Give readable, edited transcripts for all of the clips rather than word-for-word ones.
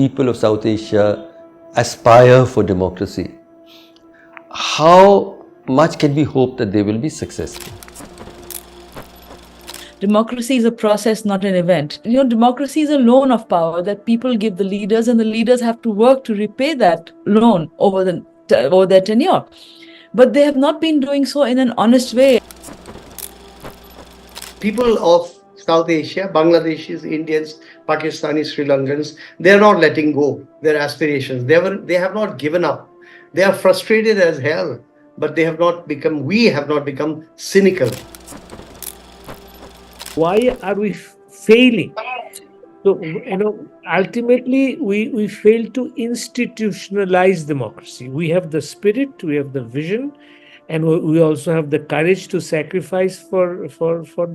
people of South Asia aspire for democracy, how much can we hope that they will be successful? Democracy is a process, not an event. Democracy is a loan of power that people give the leaders, and the leaders have to work to repay that loan over their tenure. But they have not been doing so in an honest way. People of South Asia, Bangladeshis, Indians, Pakistanis, Sri Lankans, they are not letting go their aspirations. They have not given up. They are frustrated as hell, but we have not become cynical. Why are we failing? So, ultimately, we fail to institutionalize democracy. We have the spirit, we have the vision, and we also have the courage to sacrifice for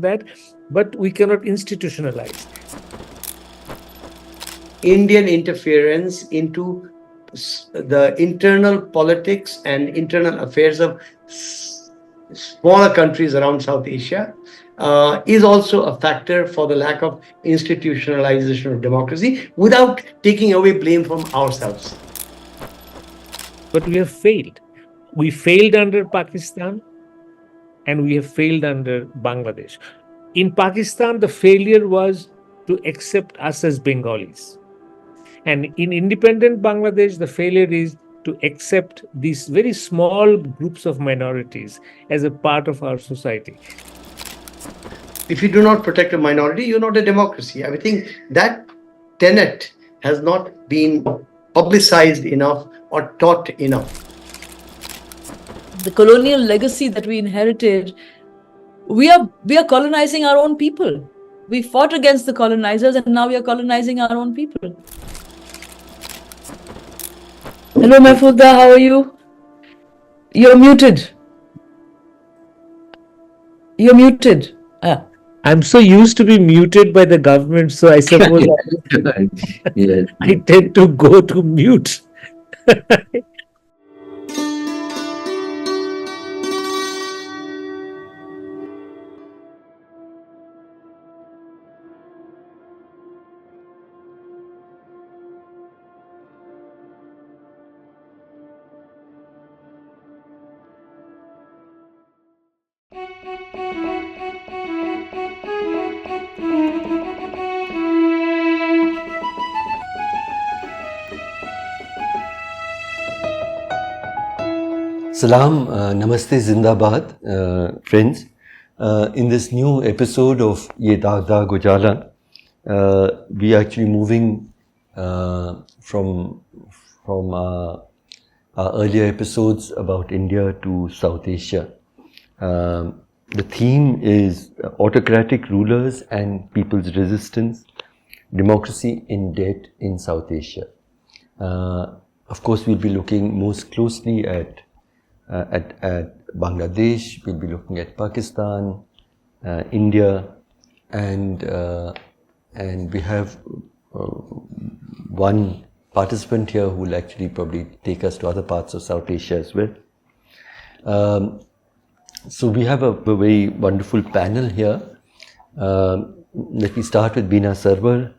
that, but we cannot institutionalize. Indian interference into the internal politics and internal affairs of smaller countries around South Asia is also a factor for the lack of institutionalization of democracy without taking away blame from ourselves. But we have failed. We failed under Pakistan and we have failed under Bangladesh. In Pakistan, the failure was to accept us as Bengalis. And in independent Bangladesh, the failure is to accept these very small groups of minorities as a part of our society. If you do not protect a minority, you're not a democracy. I think that tenet has not been publicized enough or taught enough. The colonial legacy that we inherited, we are colonizing our own people. We fought against the colonizers and now we are colonizing our own people. Hello, Mahfuz, how are you? You're muted. You're muted. I'm so used to be muted by the government, so I suppose I tend to go to mute. Salam, Namaste, Zindabad, friends. In this new episode of DAAGH, UJALA, we are actually moving from our earlier episodes about India to South Asia. The theme is autocratic rulers and people's resistance, democracy in debt in South Asia. Of course, we'll be looking most closely at Bangladesh, we'll be looking at Pakistan, India, and we have one participant here who will actually probably take us to other parts of South Asia as well. So we have a very wonderful panel here. Let me start with Beena Sarwar.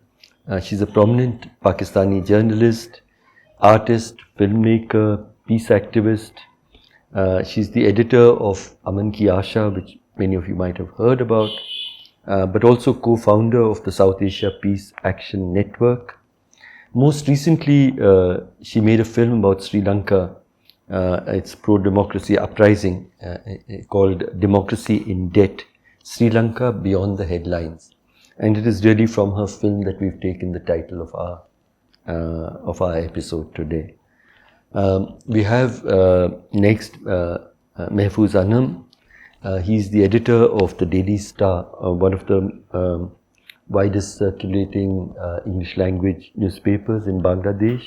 She's a prominent Pakistani journalist, artist, filmmaker, peace activist. She's the editor of Aman Ki Asha, which many of you might have heard about, but also co-founder of the South Asia Peace Action Network. Most recently, she made a film about Sri Lanka. It's pro-democracy uprising called Democracy in Debt, Sri Lanka Beyond the Headlines. And it is really from her film that we've taken the title of our episode today. We have next Mahfuz Anam. He's the editor of the Daily Star, one of the widest circulating English language newspapers in Bangladesh.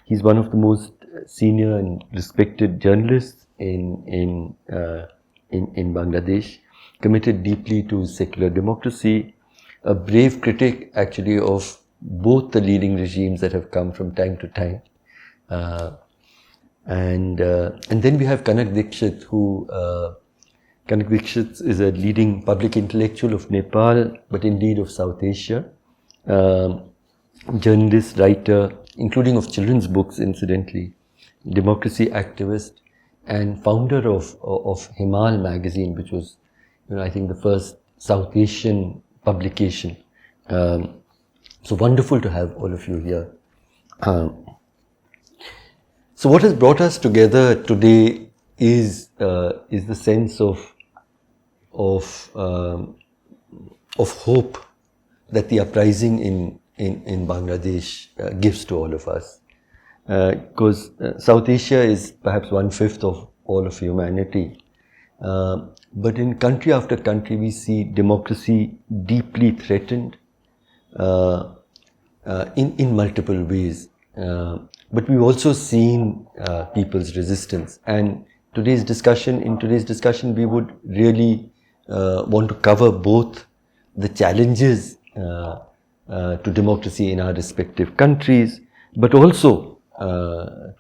He's one of the most senior and respected journalists in Bangladesh, committed deeply to secular democracy, a brave critic actually of both the leading regimes that have come from time to time. And then we have Kanak Dixit, who Kanak Dixit is a leading public intellectual of Nepal, but indeed of South Asia. Journalist, writer, including of children's books, incidentally, democracy activist, and founder of Himal magazine, which was, I think, the first South Asian publication. So wonderful to have all of you here. So what has brought us together today is the sense of hope that the uprising in Bangladesh gives to all of us. Because South Asia is perhaps 1/5 of all of humanity. But in country after country, we see democracy deeply threatened in multiple ways. But we've also seen people's resistance. And in today's discussion, we would really want to cover both the challenges to democracy in our respective countries, but also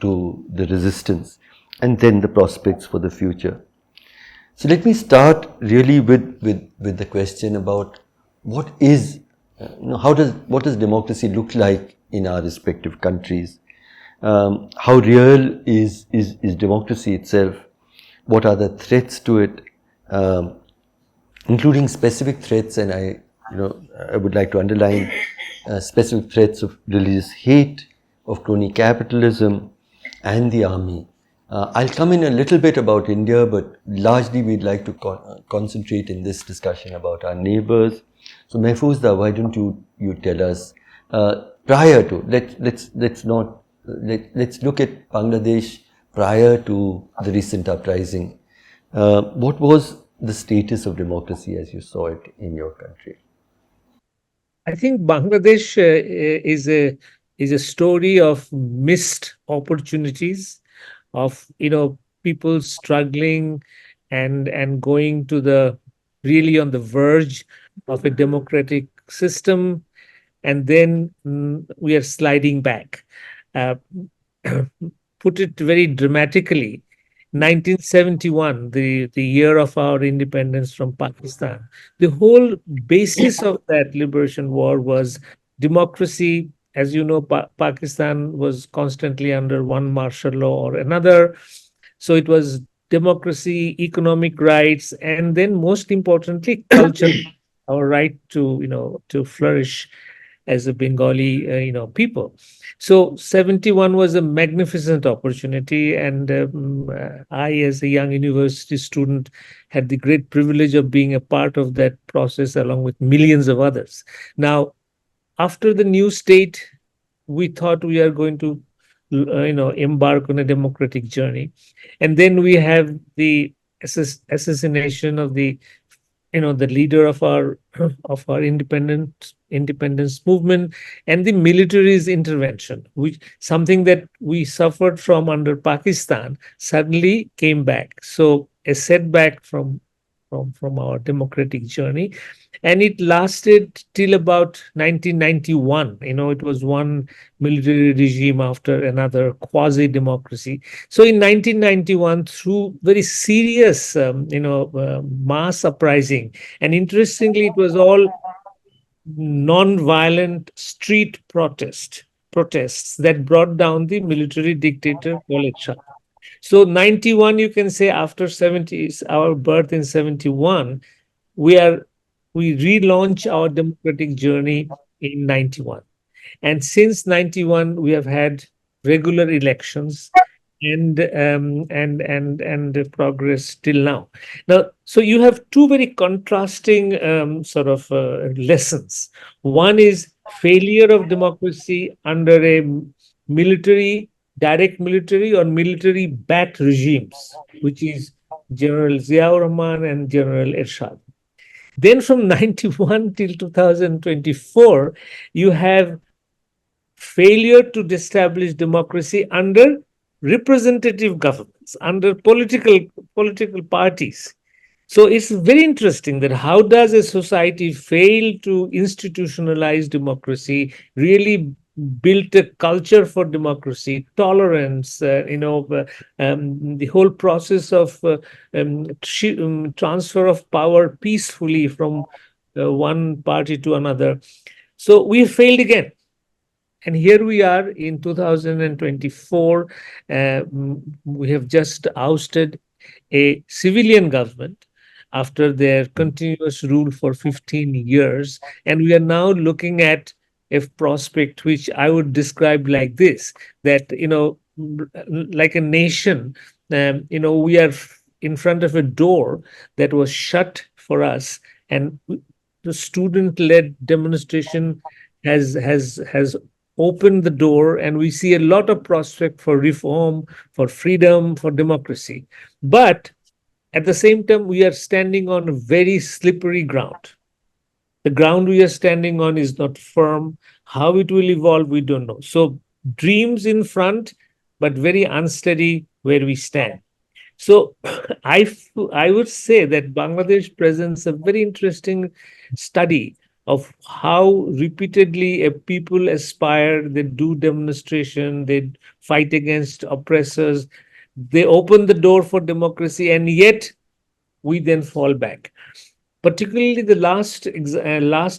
to the resistance, and then the prospects for the future. So let me start really with the question about what does democracy look like in our respective countries? How real is democracy itself? What are the threats to it, including specific threats? And I would like to underline specific threats of religious hate, of crony capitalism, and the army. I'll come in a little bit about India, but largely we'd like to concentrate in this discussion about our neighbors. So Mahfuz, why don't you tell us prior to let's look at Bangladesh prior to the recent uprising. What was the status of democracy as you saw it in your country? I think Bangladesh is a story of missed opportunities, of people struggling and going to really on the verge of a democratic system, and then we are sliding back. Put it very dramatically, 1971, the year of our independence from Pakistan, the whole basis of that liberation war was democracy. As you know, Pakistan was constantly under one martial law or another. So it was democracy, economic rights, and then most importantly, culture, our right to flourish as a Bengali, people. So 71 was a magnificent opportunity, and I, as a young university student, had the great privilege of being a part of that process along with millions of others. Now, after the new state, we thought we are going to, embark on a democratic journey, and then we have the assassination of the leader of our independence movement, and the military's intervention, which something that we suffered from under Pakistan suddenly came back. So a setback from our democratic journey, and it lasted till about 1991. It was one military regime after another, quasi-democracy. So in 1991, through very serious, mass uprising, and interestingly, it was all non-violent street protests that brought down the military dictator Khaled Shah. So 91, you can say, after 70s, our birth in 71, we relaunch our democratic journey in 91. And since 91, we have had regular elections and progress till now. Now, so you have two very contrasting lessons. One is failure of democracy under a direct military or military-backed regimes, which is General Ziaur Rahman and General Ershad. Then from 91 till 2024, you have failure to establish democracy under representative governments, under political parties. So it's very interesting that how does a society fail to institutionalize democracy, really build a culture for democracy, tolerance, the whole process of transfer of power peacefully from one party to another. So we failed again. And here we are in 2024. We have just ousted a civilian government after their continuous rule for 15 years. And we are now looking at a prospect which I would describe like this, that, like a nation, we are in front of a door that was shut for us. And the student-led demonstration has opened the door, and we see a lot of prospect for reform, for freedom, for democracy. But at the same time, we are standing on very slippery ground. The ground we are standing on is not firm. How it will evolve, we don't know. So dreams in front, but very unsteady where we stand. So I would say that Bangladesh presents a very interesting study of how repeatedly a people aspire, they do demonstration, they fight against oppressors, they open the door for democracy, and yet we then fall back. Particularly the last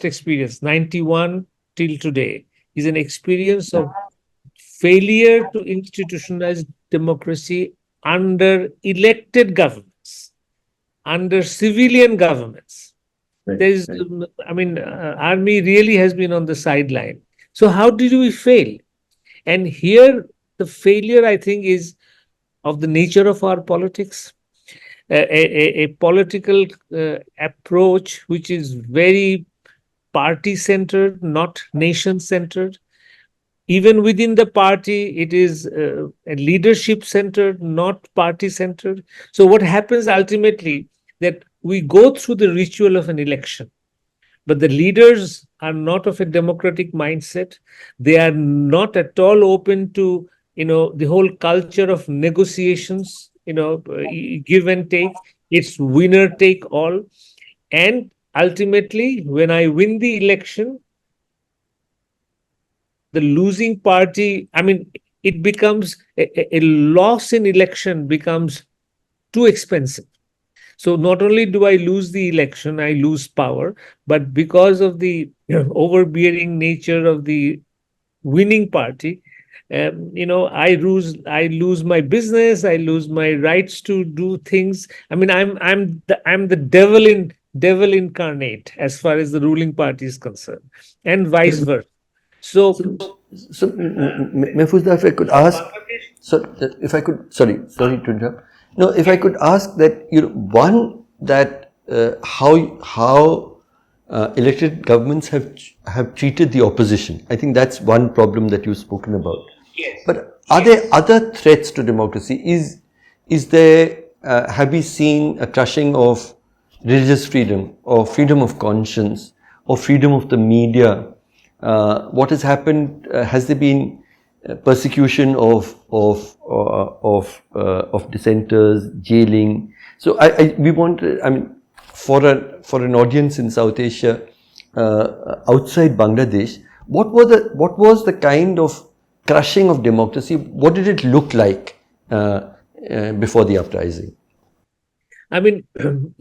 experience, 91 till today, is an experience of failure to institutionalize democracy under elected governments, under civilian governments. There's, army really has been on the sideline. So how did we fail? And here, the failure, I think, is of the nature of our politics, a political approach which is very party centered, not nation centered. Even within the party, it is a leadership centered, not party centered. So what happens ultimately, that we go through the ritual of an election, but the leaders are not of a democratic mindset. They are not at all open to, the whole culture of negotiations, give and take. It's winner take all. And ultimately, when I win the election, the losing party, it becomes a loss in election becomes too expensive. So not only do I lose the election, I lose power, but because of the overbearing nature of the winning party, I lose my business, I lose my rights to do things. I'm the devil incarnate as far as the ruling party is concerned, and vice versa. So Mahfuz, if I could ask, sorry to interrupt. No, if I could ask that, one, that how elected governments have treated the opposition. I think that's one problem that you've spoken about. yes. But are there other threats to democracy? Is there have we seen a crushing of religious freedom, or freedom of conscience, or freedom of the media? What has happened? Has there been persecution of dissenters, jailing? So we want. For an audience in South Asia, outside Bangladesh, what was the kind of crushing of democracy? What did it look like before the uprising? You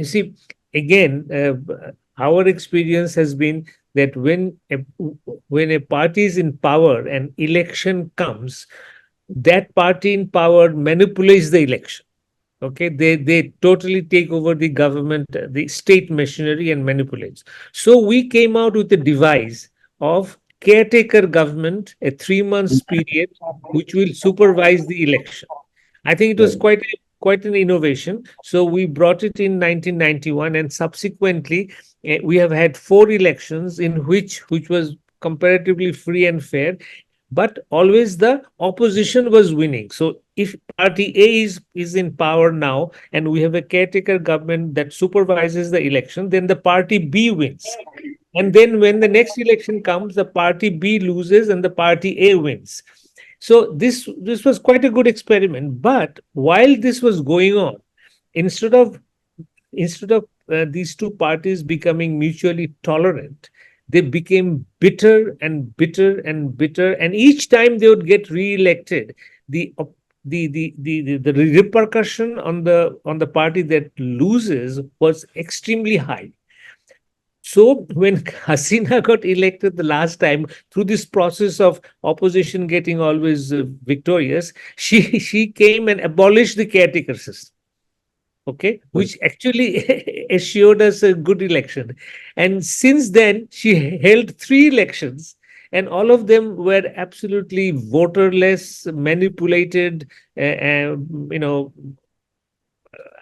see, again, our experience has been that when a party is in power and election comes, that party in power manipulates the election. Okay, they totally take over the government, the state machinery, and manipulates. So we came out with a device of caretaker government, a 3 months period, which will supervise the election. I think it was quite an innovation. So we brought it in 1991, and subsequently we have had 4 elections in which was comparatively free and fair, but always the opposition was winning. So if party A is in power now, and we have a caretaker government that supervises the election, then the party B wins. And then when the next election comes, the party B loses and the party A wins. So this was quite a good experiment. But while this was going on, instead of these two parties becoming mutually tolerant, they became bitter and bitter and bitter, and each time they would get re-elected, the repercussion on the party that loses was extremely high. So when Hasina got elected the last time, through this process of opposition getting always victorious, she came and abolished the caretaker system. Okay, which actually assured us a good election. And since then, she held 3 elections, and all of them were absolutely voterless, manipulated, you know,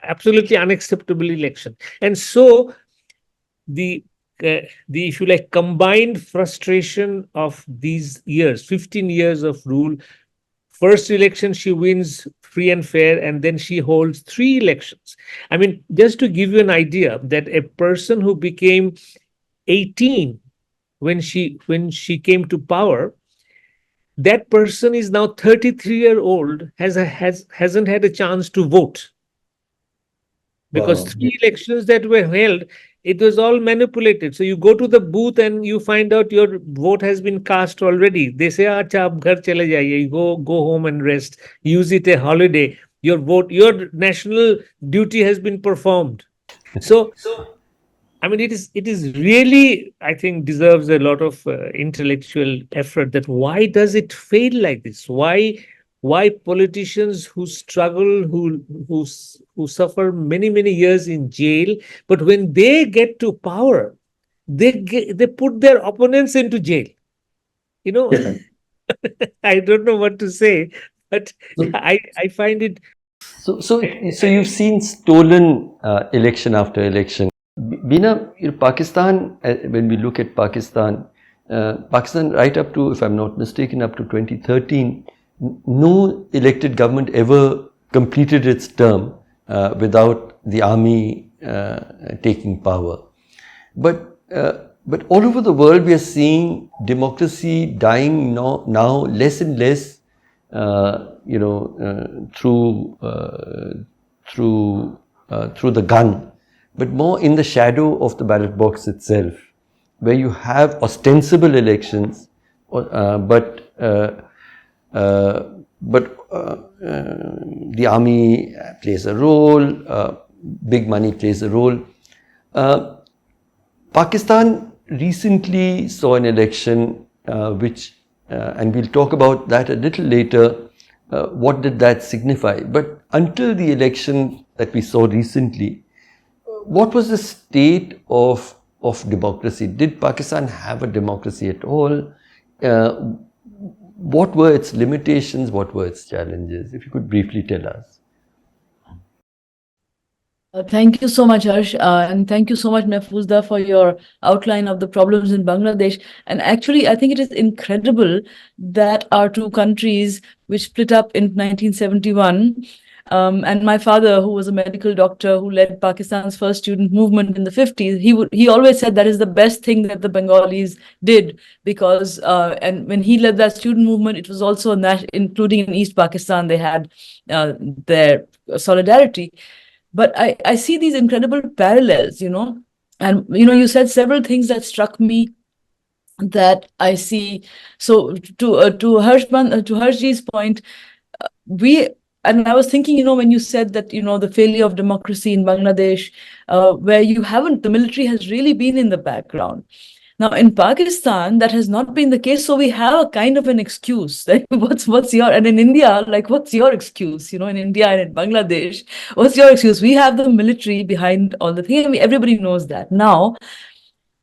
absolutely unacceptable election. And so the the, if you like, combined frustration of these years, 15 years of rule. First election, she wins free and fair, and then she holds 3 elections. I mean, just to give you an idea, that a person who became 18 when she came to power, that person is now 33-year-old, hasn't had a chance to vote, because Wow. 3 elections that were held, it was all manipulated. So you go to the booth and you find out your vote has been cast already. They say, "Acha, ab ghar chale jaiye, go home and rest. Use it a holiday. Your vote, your national duty has been performed." So I mean, it is really, I think, deserves a lot of intellectual effort. That why does it fail like this? Why politicians who struggle, who suffer many years in jail, but when they get to power, they put their opponents into jail. You know, I don't know what to say, but So, I find it. so you've seen stolen election after election. Beena, Pakistan, when we look at Pakistan, Pakistan right up to, if I'm not mistaken, up to 2013, no elected government ever completed its term without the army taking power. But all over the world, we are seeing democracy dying now less and less, through the gun, but more in the shadow of the ballot box itself, where you have ostensible elections, but the army plays a role, big money plays a role. Pakistan recently saw an election and we'll talk about that a little later, what did that signify. But until the election that we saw recently, what was the state of democracy? Did Pakistan have a democracy at all? What were its limitations? What were its challenges? If you could briefly tell us. Thank you so much, Harsh, and thank you so much, Mahfuzda, for your outline of the problems in Bangladesh. And actually, I think it is incredible that our two countries, which split up in 1971, and my father, who was a medical doctor who led Pakistan's first student movement in the 50s, he always said that is the best thing that the Bengalis did, because and when he led that student movement, it was also including in East Pakistan, they had their solidarity. But I see these incredible parallels, and you said several things that struck me that I see. So to Harshji's point, and I was thinking, when you said that, the failure of democracy in Bangladesh, where the military has really been in the background. Now, in Pakistan, that has not been the case. So we have a kind of an excuse. Like, and in India, like, what's your excuse? In India and in Bangladesh, what's your excuse? We have the military behind all the things. Everybody knows that. Now,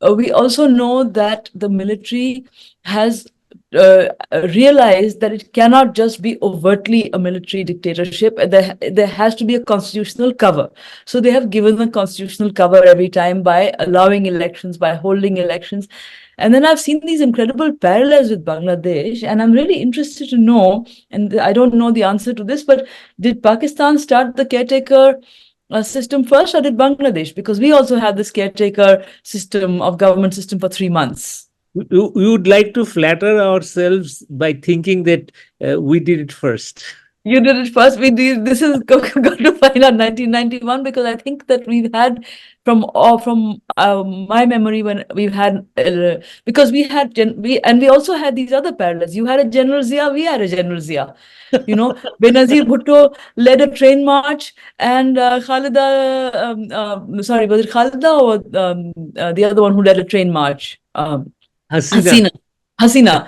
we also know that the military has realized that it cannot just be overtly a military dictatorship. There has to be a constitutional cover. So they have given the constitutional cover every time by allowing elections, by holding elections. And then I've seen these incredible parallels with Bangladesh, and I'm really interested to know, and I don't know the answer to this, but did Pakistan start the caretaker system first, or did Bangladesh? Because we also have this caretaker government system for 3 months. We would like to flatter ourselves by thinking that we did it first. You did it first. We did. This is got to find out 1991, because I think that we've had from my memory, when we've had because we had we also had these other parallels. You had a General Zia, we had a General Zia. Benazir Bhutto led a train march, and Khalida, sorry, was it Khalida or the other one who led a train march? Hasina. Hasina,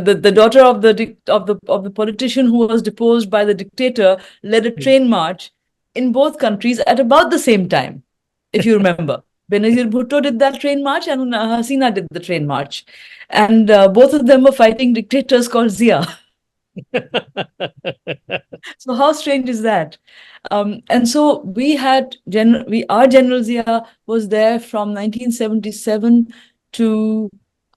the daughter of the politician who was deposed by the dictator, led a train march in both countries at about the same time, if you remember. Benazir Bhutto did that train march, and Hasina did the train march, and both of them were fighting dictators called Zia. So how strange is that? And so our General Zia was there from 1977 to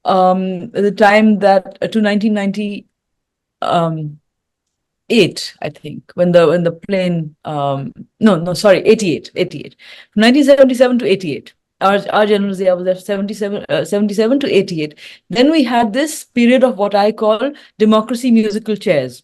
the time that to 1998, I think, when the plane no, sorry, 88 from 1977 to 88. Our General Zia was there 77 to 88. Then we had this period of what I call democracy musical chairs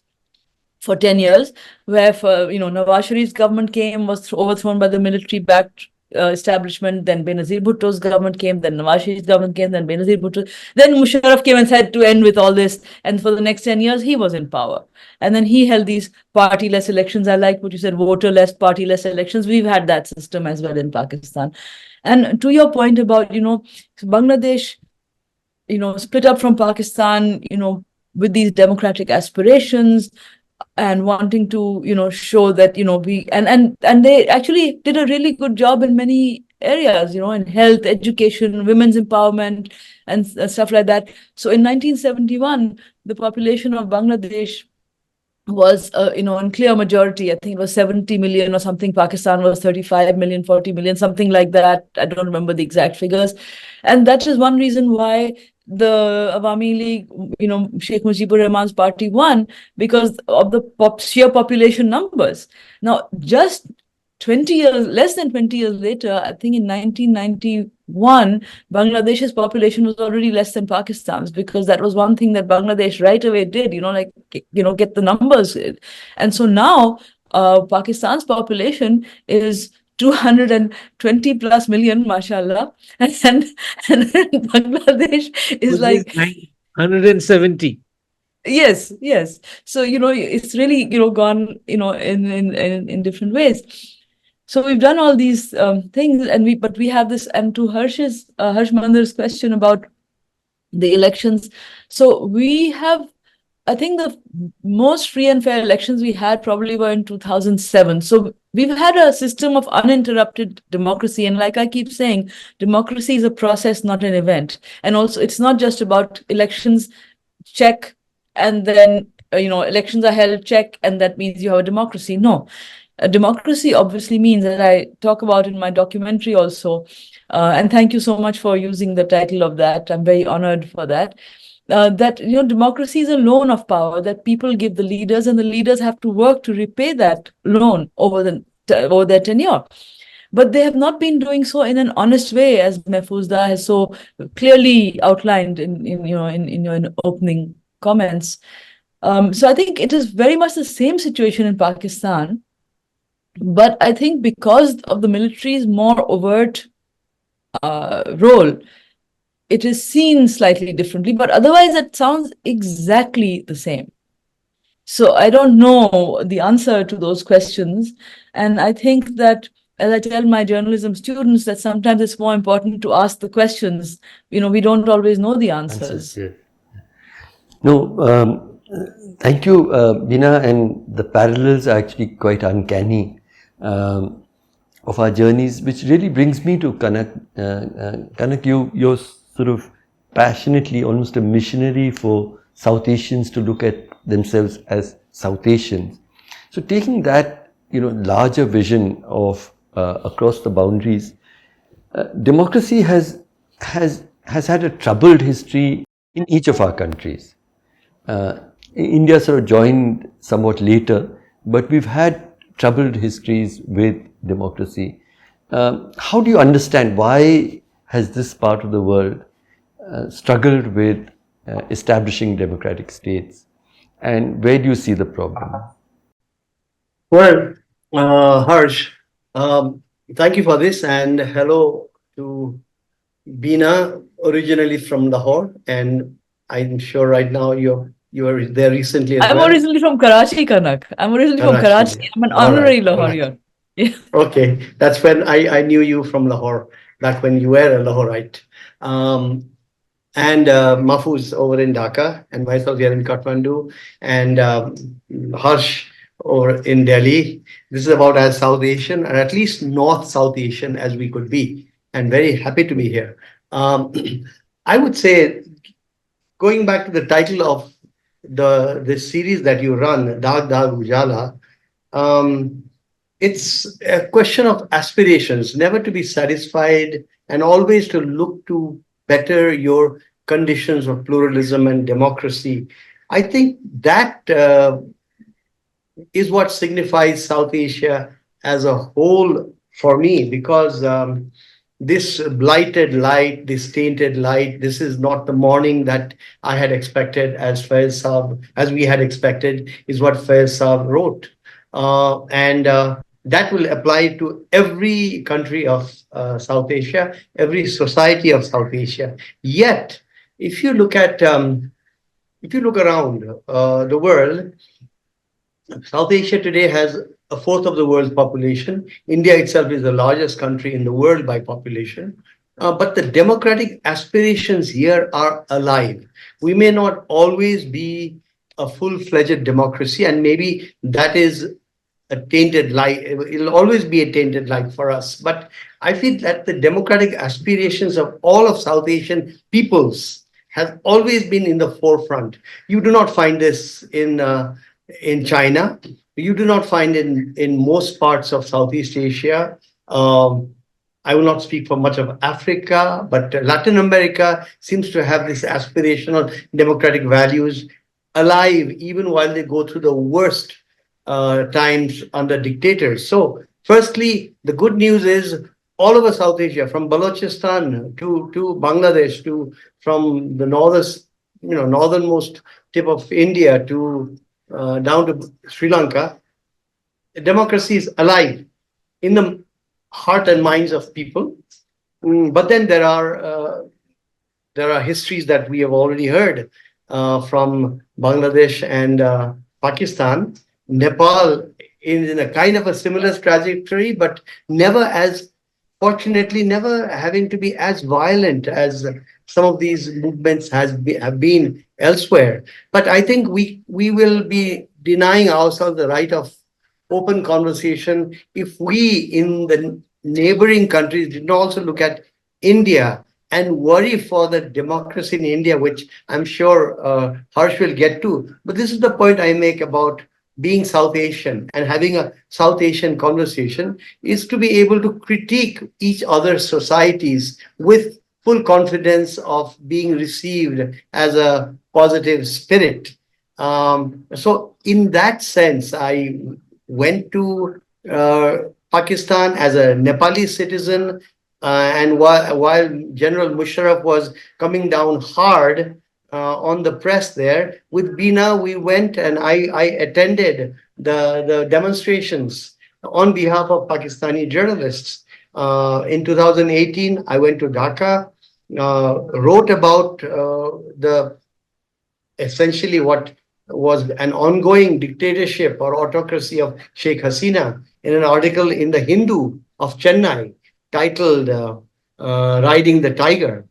for 10 years, where Nawaz Sharif's government came, was overthrown by the military-backed establishment. Then Benazir Bhutto's government came, then Nawaz Sharif's government came, then Benazir Bhutto. Then Musharraf came and said to end with all this. And for the next 10 years, he was in power. And then he held these party-less elections. I like what you said, voter-less, party-less elections. We've had that system as well in Pakistan. And to your point about, Bangladesh, split up from Pakistan, with these democratic aspirations, and wanting to show that we and they actually did a really good job in many areas, in health, education, women's empowerment, and stuff like that. So in 1971, the population of Bangladesh was in clear majority. I think it was 70 million or something. Pakistan was 35 million, 40 million, something like that. I don't remember the exact figures. And that is one reason why the Awami League, Sheikh Mujibur Rahman's party won, because of the sheer population numbers. Now, just 20 years, less than 20 years later, I think in 1991, Bangladesh's population was already less than Pakistan's, because that was one thing that Bangladesh right away did, get the numbers. And so now Pakistan's population is 220 plus million, mashallah, and Bangladesh is like 170. Yes. So it's really gone in different ways. So we've done all these things, but we have this. And to Harsh Mander's question about the elections, so we have, I think the most free and fair elections we had probably were in 2007. So we've had a system of uninterrupted democracy. And like I keep saying, democracy is a process, not an event. And also, it's not just about elections, check, and then, elections are held, check, and that means you have a democracy. No. A democracy obviously means, that I talk about in my documentary also, and thank you so much for using the title of that. I'm very honored for that. That democracy is a loan of power that people give the leaders, and the leaders have to work to repay that loan over their tenure. But they have not been doing so in an honest way, as Mahfuz has so clearly outlined in your opening comments. So I think it is very much the same situation in Pakistan. But I think because of the military's more overt role, it is seen slightly differently, but otherwise it sounds exactly the same. So I don't know the answer to those questions. And I think that, as I tell my journalism students, that sometimes it's more important to ask the questions. We don't always know the answers. Yeah. No, thank you, Beena, and the parallels are actually quite uncanny of our journeys, which really brings me to Kanak. Kanak, you're sort of passionately almost a missionary for South Asians to look at themselves as South Asians. So taking that, larger vision of across the boundaries, democracy has had a troubled history in each of our countries. India sort of joined somewhat later, but we've had troubled histories with democracy. How do you understand why has this part of the world struggled with establishing democratic states, and where do you see the problem? Well, Harsh, thank you for this, and hello to Beena, originally from Lahore, and I'm sure right now you were there recently as I'm well. originally from Karachi, Kanak. I'm originally from Karachi. Karachi. I'm an All right, honorary all right. Lahorian. Yeah. Okay, that's when I knew you from Lahore, back when you were a Lahorite. Um, and Mahfuz over in Dhaka, and myself here in Kathmandu, and Harsh over in Delhi. This is about as South Asian, or at least North South Asian as we could be, and very happy to be here. Um, I would say, going back to the title of the series that you run, DAAGH Ujala, um, it's a question of aspirations, never to be satisfied, and always to look to better your conditions of pluralism and democracy. I think that is what signifies South Asia as a whole for me, because this blighted light, this tainted light, this is not the morning that I had expected, as we had expected, is what Faiz Saab wrote. And that will apply to every country of South Asia, every society of South Asia. Yet, if you look at, if you look around the world, South Asia today has a fourth of the world's population. India itself is the largest country in the world by population. But the democratic aspirations here are alive. We may not always be a full-fledged democracy, and maybe that is a tainted light. It'll always be a tainted light for us. But I feel that the democratic aspirations of all of South Asian peoples have always been in the forefront. You do not find this in China. You do not find in most parts of Southeast Asia. I will not speak for much of Africa, but Latin America seems to have this aspirational democratic values alive even while they go through the worst times under dictators. So, firstly, the good news is all over South Asia, from Balochistan to Bangladesh, to from the northernmost tip of India to down to Sri Lanka, democracy is alive in the heart and minds of people. But then there are histories that we have already heard from Bangladesh and Pakistan. Nepal is in a kind of a similar trajectory, but never as fortunately, never having to be as violent as some of these movements have been elsewhere. But I think we will be denying ourselves the right of open conversation if we in the neighboring countries did not also look at India and worry for the democracy in India, which I'm sure Harsh will get to. But this is the point I make about being South Asian and having a South Asian conversation, is to be able to critique each other's societies with full confidence of being received as a positive spirit. So in that sense, I went to Pakistan as a Nepali citizen, and while General Musharraf was coming down hard on the press there, with Beena, we went and I attended the demonstrations on behalf of Pakistani journalists. In 2018, I went to Dhaka, wrote about the essentially what was an ongoing dictatorship or autocracy of Sheikh Hasina in an article in the Hindu of Chennai titled Riding the Tiger.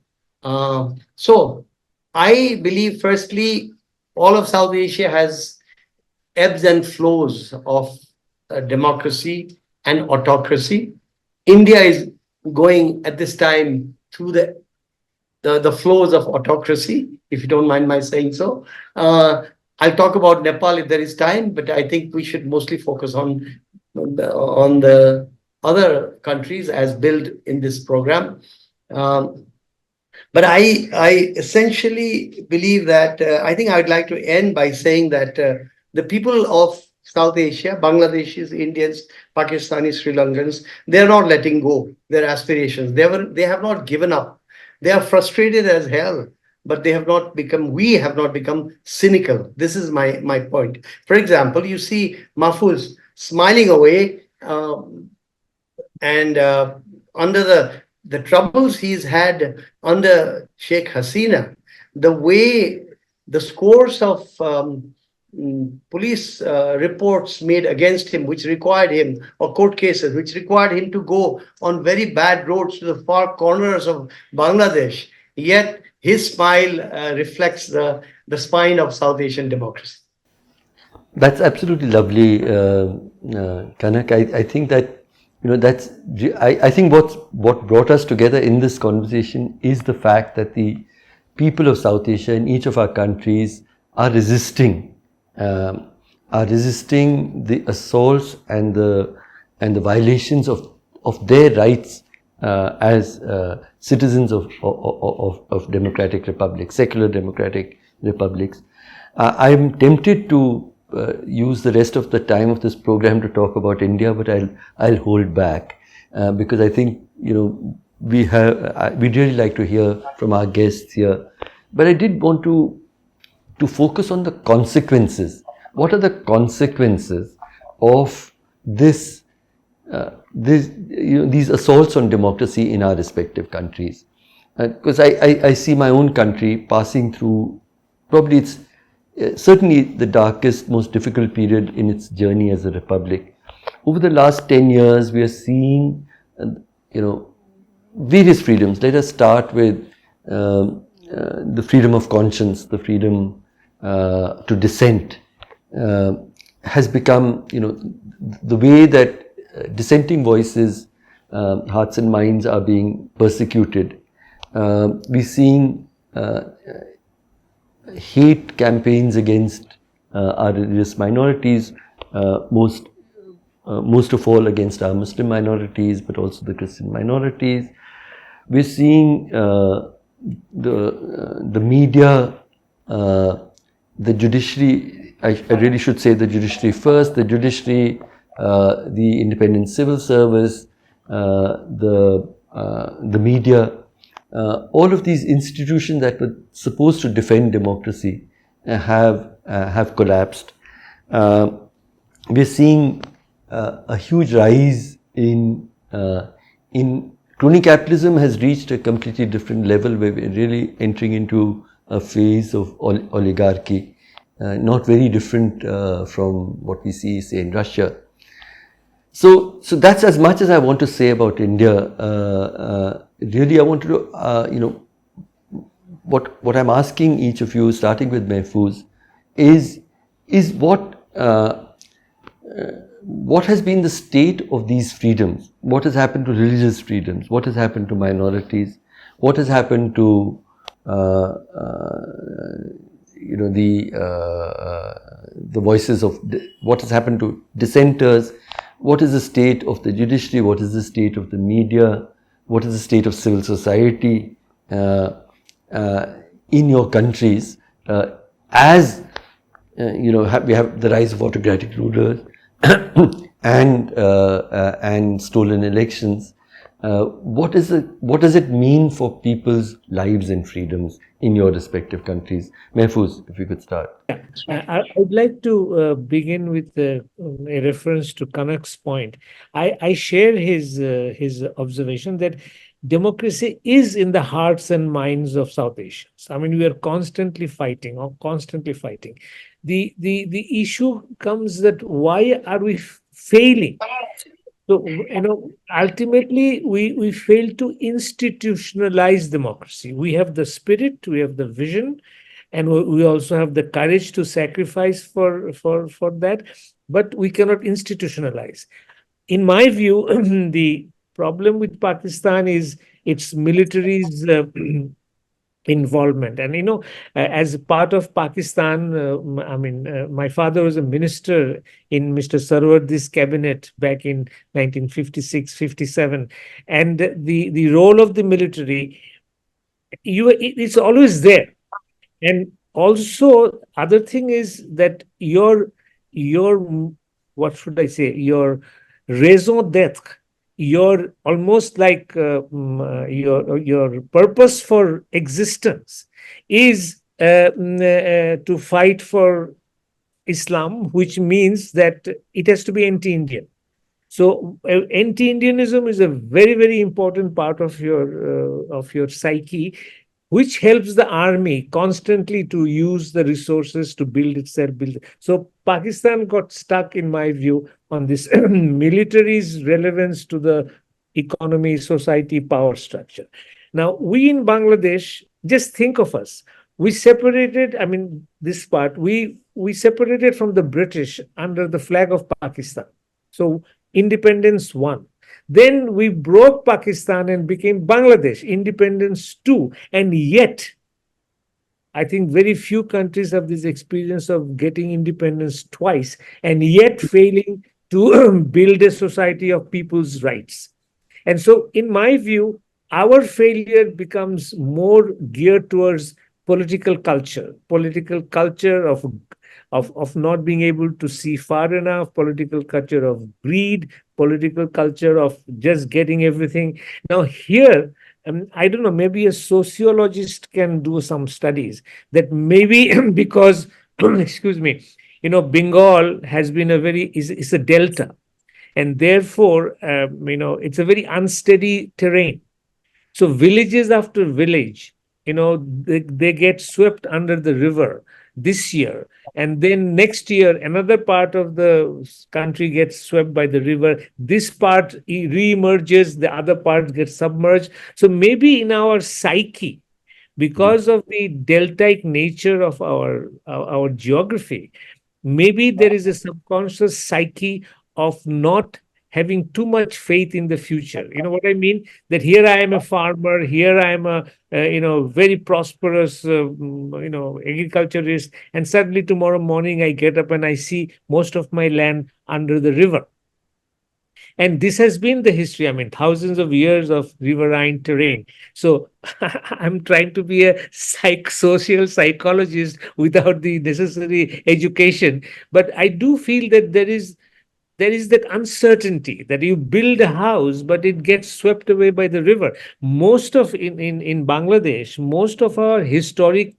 So I believe, firstly, all of South Asia has ebbs and flows of democracy and autocracy. India is going at this time through the flows of autocracy, if you don't mind my saying so. I'll talk about Nepal if there is time, but I think we should mostly focus on the other countries as billed in this program. But I essentially believe that I think I'd like to end by saying that the people of South Asia, Bangladeshis, Indians, Pakistanis, Sri Lankans, they're not letting go their aspirations. They have not given up. They are frustrated as hell, but we have not become cynical. This is my point. For example, you see Mahfuz smiling away. And under the troubles he's had under Sheikh Hasina, the way the scores of police reports made against him, which required him, or court cases, which required him to go on very bad roads to the far corners of Bangladesh, yet his smile reflects the spine of South Asian democracy. That's absolutely lovely, Kanak. I think that, that's, I think what brought us together in this conversation is the fact that the people of South Asia in each of our countries are resisting the assaults and the violations of their rights as citizens of democratic republics, secular democratic republics. I'm tempted to use the rest of the time of this program to talk about India, but I'll hold back because I think we'd really like to hear from our guests here. But I did want to focus on the consequences. What are the consequences of these assaults on democracy in our respective countries? Because I see my own country passing through, probably it's certainly the darkest, most difficult period in its journey as a republic. Over the last 10 years, we are seeing, various freedoms. Let us start with the freedom of conscience, the freedom to dissent, has become, the way that dissenting voices, hearts and minds are being persecuted. We're seeing hate campaigns against our religious minorities, most of all against our Muslim minorities, but also the Christian minorities. We're seeing the media, the judiciary. I really should say the judiciary first. The judiciary, the independent civil service, the media. All of these institutions that were supposed to defend democracy have collapsed. We're seeing a huge rise in crony capitalism has reached a completely different level where we're really entering into a phase of oligarchy, not very different from what we see, say, in Russia. So that's as much as I want to say about India. Really, I wanted to, what I'm asking each of you, starting with Mahfuz, is what has been the state of these freedoms? What has happened to religious freedoms? What has happened to minorities? What has happened to the voices of what has happened to dissenters? What is the state of the judiciary? What is the state of the media? What is the state of civil society in your countries? As we have the rise of autocratic rulers and stolen elections. What does it mean for people's lives and freedoms in your respective countries? Mahfuz, if you could start. I would like to begin with a reference to Kanak's point. I share his observation that democracy is in the hearts and minds of South Asians. I mean, we are constantly fighting. The issue comes that why are we failing? So, ultimately, we fail to institutionalize democracy. We have the spirit, we have the vision, and we also have the courage to sacrifice for that, but we cannot institutionalize. In my view, the problem with Pakistan is its military's involvement. And, as part of Pakistan, my father was a minister in Mr. Sarwar's cabinet back in 1956-57. And the role of the military, it's always there. And also, other thing is that your what should I say, your raison d'etre, your almost like your purpose for existence is to fight for Islam, which means that it has to be anti-Indian. So anti-Indianism is a very, very important part of your psyche, which helps the army constantly to use the resources to build itself. So Pakistan got stuck, in my view, on this military's relevance to the economy, society, power structure. Now, we in Bangladesh, just think of us. We separated, I mean, this part, we separated from the British under the flag of Pakistan. So independence one. Then we broke Pakistan and became Bangladesh, independence two. And yet, I think very few countries have this experience of getting independence twice and yet failing to build a society of people's rights. And so, in my view, our failure becomes more geared towards political culture of not being able to see far enough, political culture of greed, political culture of just getting everything. Now, here, I don't know, maybe a sociologist can do some studies that maybe because, excuse me, Bengal has been is a delta. And therefore, it's a very unsteady terrain. So villages after village, they get swept under the river this year. And then next year, another part of the country gets swept by the river. This part re-emerges, the other part gets submerged. So maybe in our psyche, because of the deltaic nature of our geography, maybe there is a subconscious psyche of not having too much faith in the future. You know what I mean? That here I am a farmer, here I am a very prosperous agriculturist, and suddenly tomorrow morning I get up and I see most of my land under the river. And this has been the history, I mean, thousands of years of riverine terrain. So I'm trying to be a social psychologist without the necessary education. But I do feel that there is that uncertainty that you build a house, but it gets swept away by the river. Most of in Bangladesh, most of our historic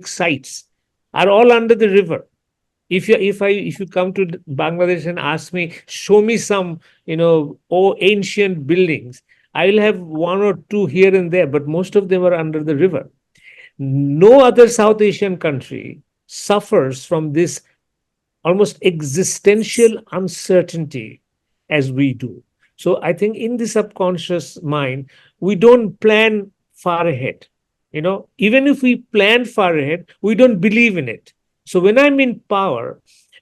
sites are all under the river. If you come to Bangladesh and ask me, show me some ancient buildings, I will have one or two here and there, but most of them are under the river. No other South Asian country suffers from this almost existential uncertainty as we do. So I think in the subconscious mind, we don't plan far ahead. Even if we plan far ahead, we don't believe in it. So when I'm in power,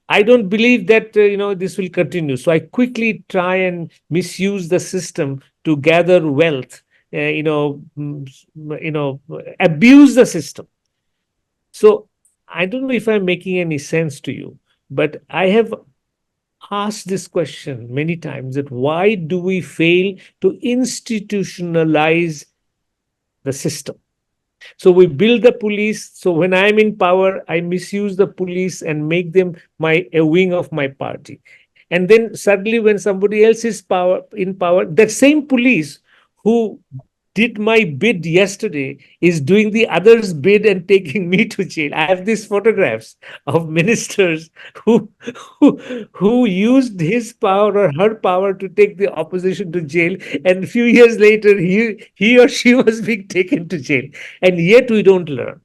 I don't believe that this will continue. So I quickly try and misuse the system to gather wealth, abuse the system. So I don't know if I'm making any sense to you, but I have asked this question many times, that why do we fail to institutionalize the system? So we build the police. So when I'm in power, I misuse the police and make them a wing of my party. And then suddenly when somebody else is in power, that same police who did my bid yesterday is doing the other's bid and taking me to jail. I have these photographs of ministers who used his power or her power to take the opposition to jail, and a few years later he or she was being taken to jail, and yet we don't learn.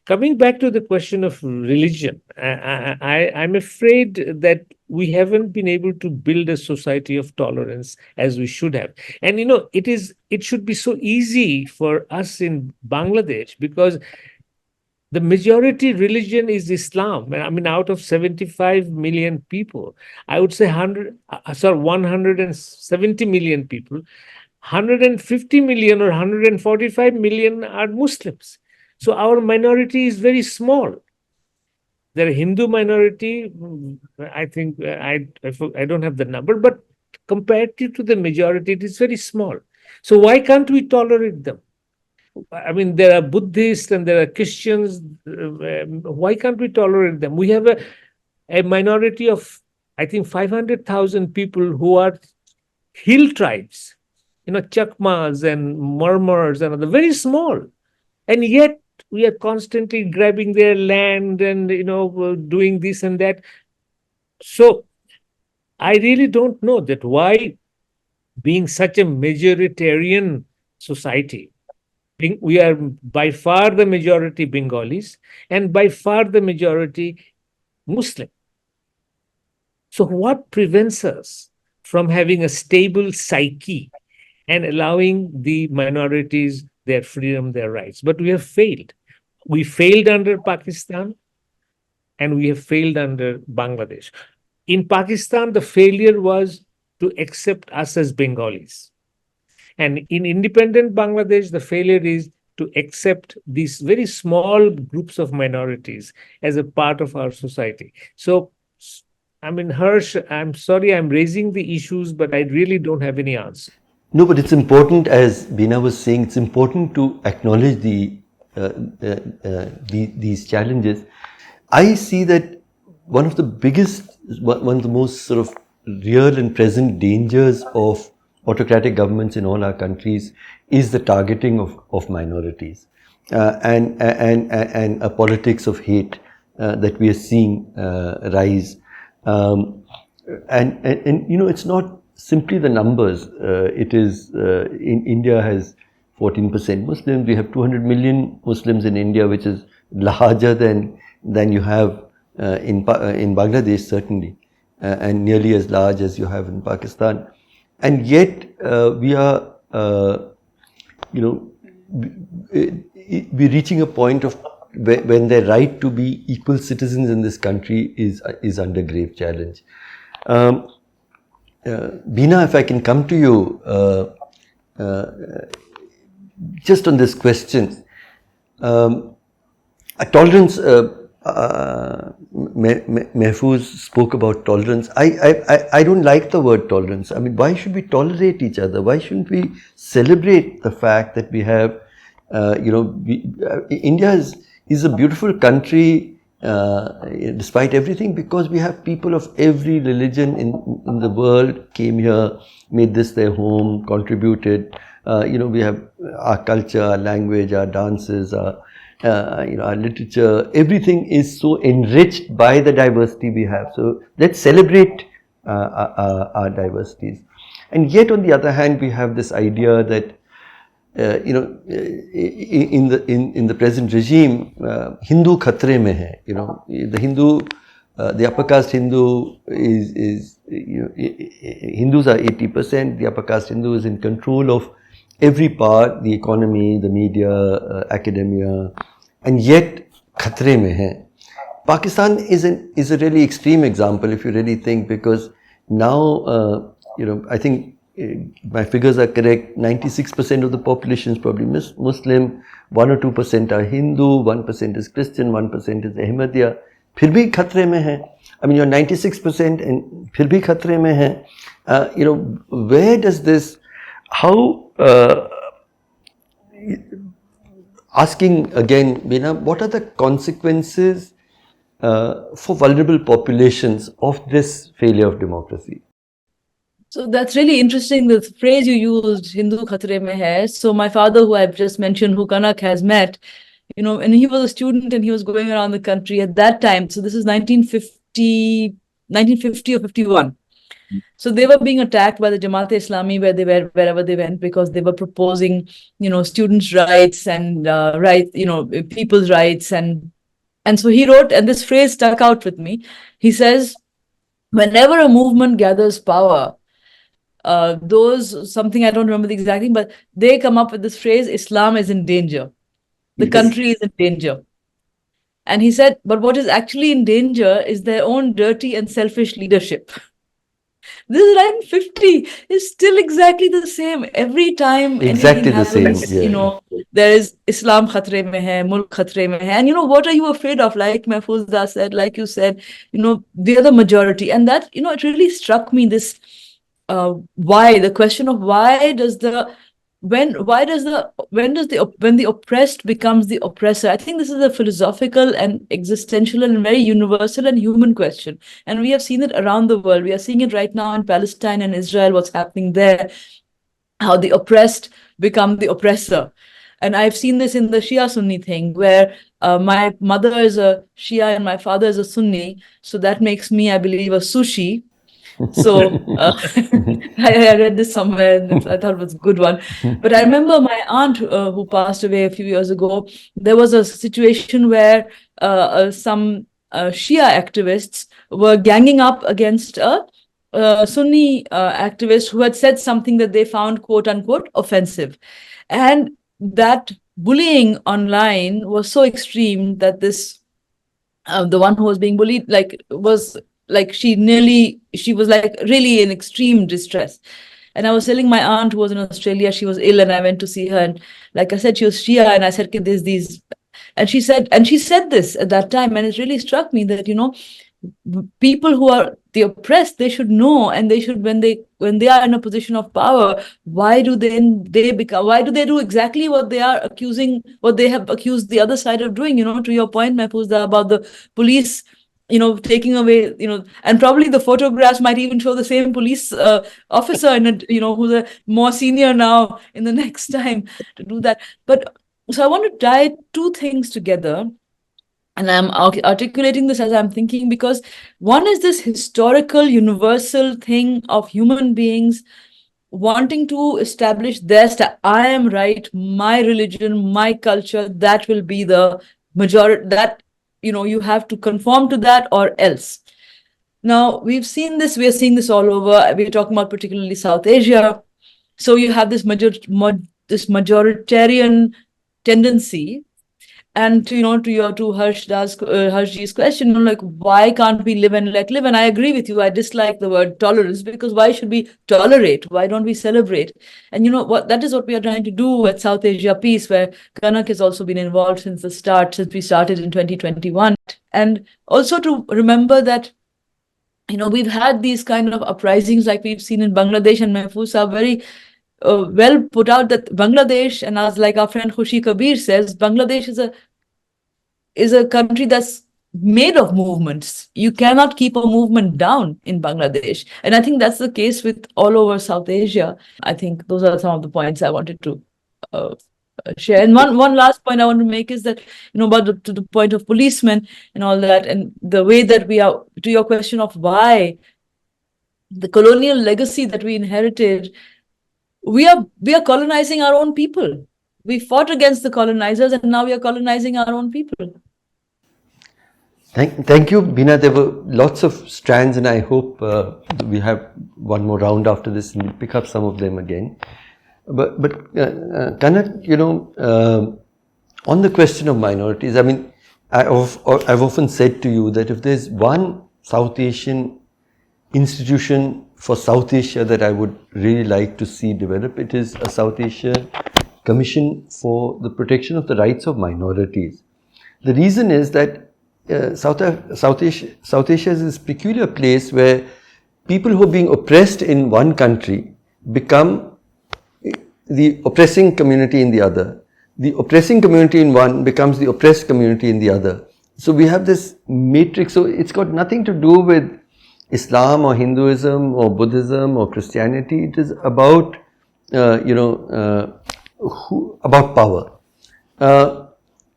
Coming back to the question of religion, I'm afraid that we haven't been able to build a society of tolerance as we should have. And it should be so easy for us in Bangladesh, because the majority religion is Islam. I mean, out of 75 million people, I would say 170 million people, 150 million or 145 million are Muslims. So our minority is very small. There are Hindu minority, I think, I don't have the number, but compared to the majority, it is very small. So why can't we tolerate them? I mean, there are Buddhists and there are Christians. Why can't we tolerate them? We have a minority of, I think, 500,000 people who are hill tribes, Chakmas and Murmurs and other, very small. And yet we are constantly grabbing their land and doing this and that. So I really don't know that why, being such a majoritarian society, we are by far the majority Bengalis and by far the majority Muslim. So what prevents us from having a stable psyche and allowing the minorities their freedom, their rights? But we have failed. We failed under Pakistan and we have failed under Bangladesh. In Pakistan, the failure was to accept us as Bengalis. And in independent Bangladesh, the failure is to accept these very small groups of minorities as a part of our society. So, I mean, Harsh, I'm sorry I'm raising the issues, but I really don't have any answer. No, but it's important, as Beena was saying, it's important to acknowledge these challenges. I see that one of the most sort of real and present dangers of autocratic governments in all our countries is the targeting of minorities and a politics of hate that we are seeing rise. And it's not simply the numbers. It is in India has 14% Muslims. We have 200 million Muslims in India, which is larger than you have in Bangladesh, certainly, and nearly as large as you have in Pakistan. And yet we are, we're reaching a point of when their right to be equal citizens in this country is under grave challenge. Beena, if I can come to you just on this question, tolerance. Mahfuz spoke about tolerance. I don't like the word tolerance. I mean, why should we tolerate each other? Why shouldn't we celebrate the fact that we have, India is a beautiful country despite everything, because we have people of every religion in the world came here, made this their home, contributed. We have our culture, our language, our dances, our literature. Everything is so enriched by the diversity we have. So let's celebrate our diversities. And yet, on the other hand, we have this idea that in the present regime, Hindu khatre mein hai. The Hindu, the upper caste Hindu is Hindus are 80%. The upper caste Hindu is in control of every part, the economy, the media, academia, and yet khatre mein hai. Pakistan is a really extreme example, if you really think, because now I think my figures are correct. 96% of the population is probably Muslim, 1 or 2% are Hindu, 1% is Christian, 1% is Ahmadiyya. Phir bhi khatre mein hai. I mean, you're 96% and phir bhi khatre mein hai. Where does this? How? Asking again, Beena, what are the consequences for vulnerable populations of this failure of democracy? So that's really interesting, the phrase you used, Hindu khatre mein hai. So my father, who I've just mentioned, who Kanak has met, and he was a student and he was going around the country at that time. So this is 1950 or 51. So they were being attacked by the Jamaat-e-Islami wherever they went, because they were proposing, students' rights and people's rights. And so he wrote, and this phrase stuck out with me. He says, whenever a movement gathers power, something I don't remember the exact thing, but they come up with this phrase, Islam is in danger. The country is in danger. And he said, but what is actually in danger is their own dirty and selfish leadership. This is 1950 is still exactly the same. Every time exactly the happens, same. Yeah. There is Islam khatre mein hai, mulk khatre mein hai. And what are you afraid of? Like Mahfuz said, like you said, we are the majority. And that, it really struck me, this why, the question of when the oppressed becomes the oppressor. I think this is a philosophical and existential and very universal and human question. And we have seen it around the world. We are seeing it right now in Palestine and Israel, what's happening there, how the oppressed become the oppressor. And I've seen this in the Shia Sunni thing, where my mother is a Shia and my father is a Sunni. So that makes me, I believe, a Sushi. So I read this somewhere and I thought it was a good one. But I remember my aunt who passed away a few years ago. There was a situation where some Shia activists were ganging up against a Sunni activist who had said something that they found quote unquote offensive. And that bullying online was so extreme that this the one who was being bullied was like she was like really in extreme distress. And I was telling my aunt who was in Australia, she was ill, and I went to see her, and like I said, she was Shia, and I said, "Okay, there's these," and she said this at that time, and it really struck me that people who are the oppressed, they should know, and they should, when they are in a position of power, why do they do exactly what they have accused the other side of doing? To your point, Mahfuz, about the police taking away, and probably the photographs might even show the same police officer who's a more senior now in the next time to do that. But so I want to tie two things together, and I'm articulating this as I'm thinking, because one is this historical universal thing of human beings wanting to establish I am right, my religion, my culture, that will be the majority, that you have to conform to that or else. Now we're seeing this all over. We're talking about particularly South Asia. So you have this majoritarian tendency. And to Harshji's question, like, why can't we live and let live? And I agree with you. I dislike the word tolerance, because why should we tolerate? Why don't we celebrate? And that is what we are trying to do at South Asia Peace, where Kanak has also been involved since we started in 2021. And also to remember that we've had these kind of uprisings like we've seen in Bangladesh, and Mahfuz are very well put out that Bangladesh, and as like our friend Khushi Kabir says, Bangladesh is a country that's made of movements. You cannot keep a movement down in Bangladesh. And I think that's the case with all over South Asia. I think those are some of the points I wanted to share. And one last point I want to make is that, about to the point of policemen and all that, and the way that we are, to your question of why the colonial legacy that we inherited, we are colonizing our own people. We fought against the colonizers, and now we are colonizing our own people. Thank you, Beena. There were lots of strands, and I hope we have one more round after this and we'll pick up some of them again. But Kanak, on the question of minorities, I mean, I've often said to you that if there's one South Asian institution for South Asia that I would really like to see develop, it is a South Asia Commission for the Protection of the Rights of Minorities. The reason is that South Asia is this peculiar place where people who are being oppressed in one country become the oppressing community in the other. The oppressing community in one becomes the oppressed community in the other. So we have this matrix. So it's got nothing to do with Islam or Hinduism or Buddhism or Christianity. It is about about power.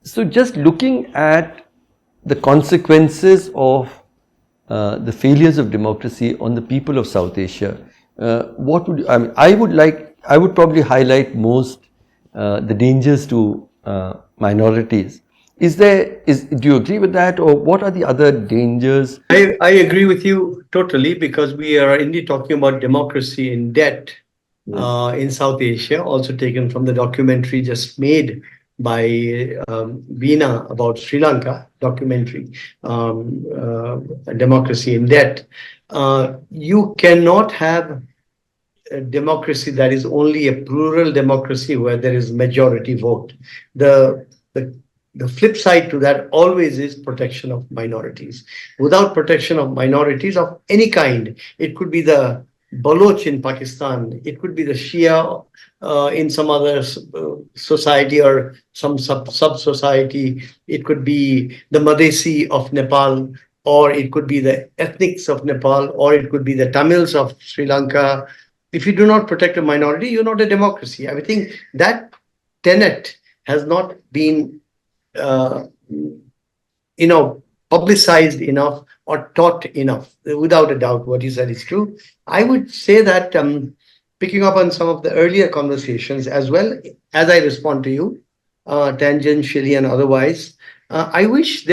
So just looking at the consequences of the failures of democracy on the people of South Asia, what would I would probably highlight most the dangers to minorities. Do you agree with that, or what are the other dangers? I agree with you totally, because we are indeed talking about democracy in debt in South Asia, also taken from the documentary just made by Beena about Sri Lanka, documentary, Democracy in Debt. You cannot have a democracy that is only a plural democracy where there is majority vote. The flip side to that always is protection of minorities. Without protection of minorities of any kind, it could be the Baloch in Pakistan, it could be the Shia in some other society or some sub-society, it could be the Madhesi of Nepal, or it could be the ethnics of Nepal, or it could be the Tamils of Sri Lanka. If you do not protect a minority, you're not a democracy. I think that tenet has not been, uh, publicized enough or taught enough. Without a doubt, what you said is true. I would say that, picking up on some of the earlier conversations as well, as I respond to you, tangentially and otherwise, I wish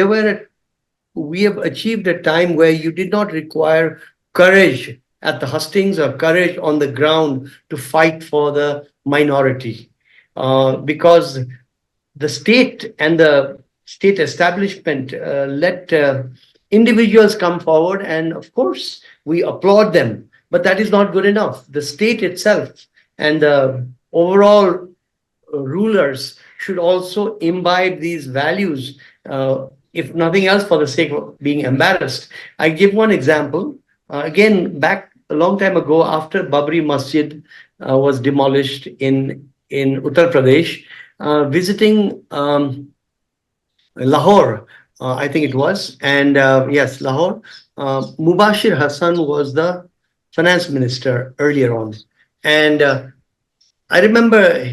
we have achieved a time where you did not require courage at the hustings or courage on the ground to fight for the minority. Because the state and the state establishment let individuals come forward, and of course, we applaud them. But that is not good enough. The state itself and the overall rulers should also imbibe these values, if nothing else, for the sake of being embarrassed. I give one example. Again, back a long time ago, after Babri Masjid was demolished in Uttar Pradesh, visiting Lahore, I think it was, and yes, Lahore. Mubashir Hassan was the finance minister earlier on, and I remember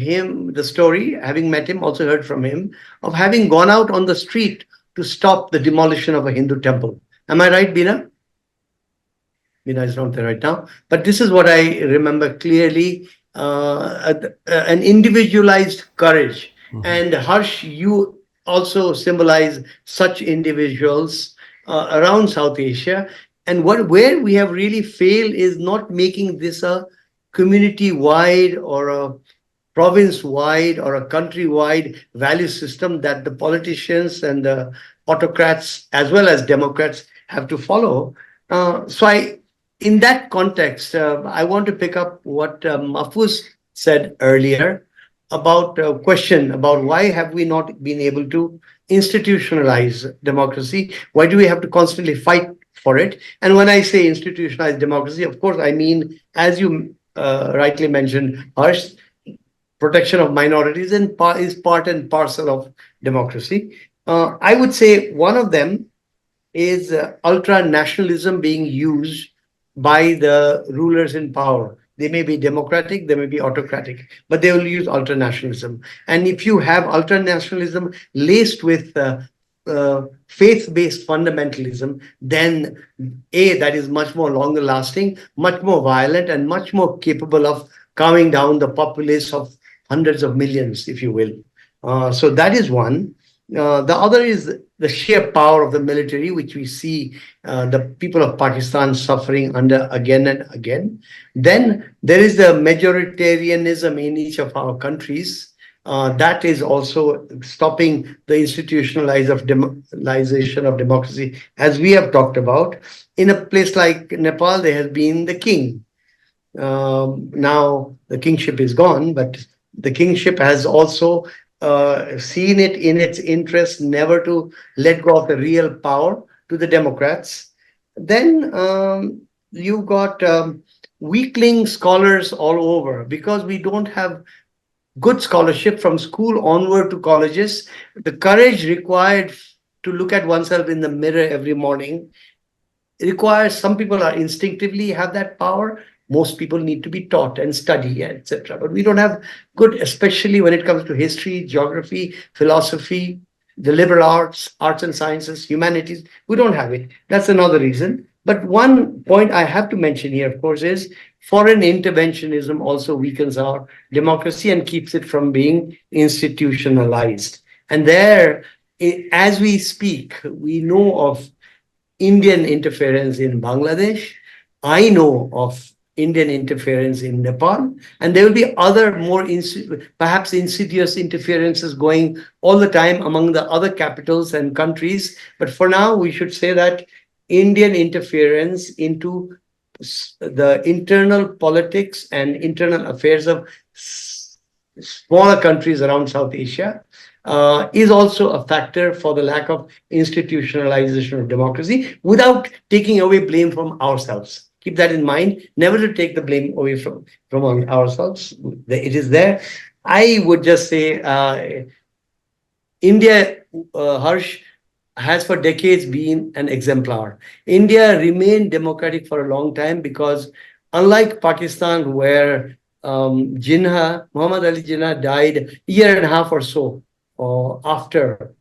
the story, having met him, also heard from him, of having gone out on the street to stop the demolition of a Hindu temple. Am I right, Beena? Beena is not there right now, but this is what I remember clearly, an individualized courage. And Harsh, you also symbolize such individuals around South Asia. And where we have really failed is not making this a community-wide or a province-wide or a country-wide value system that the politicians and the autocrats as well as Democrats have to follow. In that context, I want to pick up what Mahfuz said earlier about a question about why have we not been able to institutionalize democracy? Why do we have to constantly fight for it? And when I say institutionalized democracy, of course, I mean, as you rightly mentioned, Harsh, protection of minorities is part and parcel of democracy. I would say one of them is ultra-nationalism being used by the rulers in power. They may be democratic, they may be autocratic, but they will use ultra-nationalism. And if you have ultra-nationalism laced with faith-based fundamentalism, then that is much more longer lasting, much more violent, and much more capable of calming down the populace of hundreds of millions, if you will. So that is one. The other is the sheer power of the military, which we see the people of Pakistan suffering under again and again. Then there is the majoritarianism in each of our countries. That is also stopping the institutionalization of democracy, as we have talked about. In a place like Nepal, there has been the king. Now the kingship is gone, but the kingship has also seen it in its interest never to let go of the real power to the Democrats. Then you've got weakling scholars all over, because we don't have good scholarship from school onward to colleges. The courage required to look at oneself in the mirror every morning requires, some people are instinctively have that power. Most people need to be taught and study, etc. But we don't have good, especially when it comes to history, geography, philosophy, the liberal arts, arts and sciences, humanities. We don't have it. That's another reason. But one point I have to mention here, of course, is foreign interventionism also weakens our democracy and keeps it from being institutionalized. And there, as we speak, we know of Indian interference in Bangladesh. I know of Indian interference in Nepal, and there will be other more perhaps insidious interferences going all the time among the other capitals and countries. But for now, we should say that Indian interference into the internal politics and internal affairs of smaller countries around South Asia is also a factor for the lack of institutionalization of democracy, without taking away blame from ourselves. Keep that in mind, never to take the blame away from ourselves. It is there. I would just say India, Harsh, has for decades been an exemplar. India remained democratic for a long time because, unlike Pakistan, where Muhammad Ali Jinnah died a year and a half or so after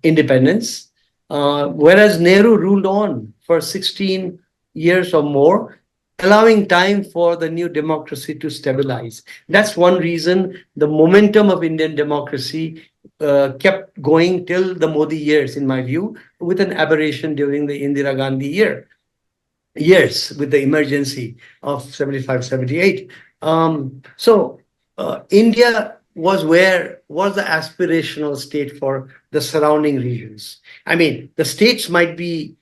independence, whereas Nehru ruled on for 16 years or more, allowing time for the new democracy to stabilize. That's one reason the momentum of Indian democracy kept going till the Modi years, in my view, with an aberration during the Indira Gandhi years with the emergency of 75, 78. India was the aspirational state for the surrounding regions. I mean, the states might be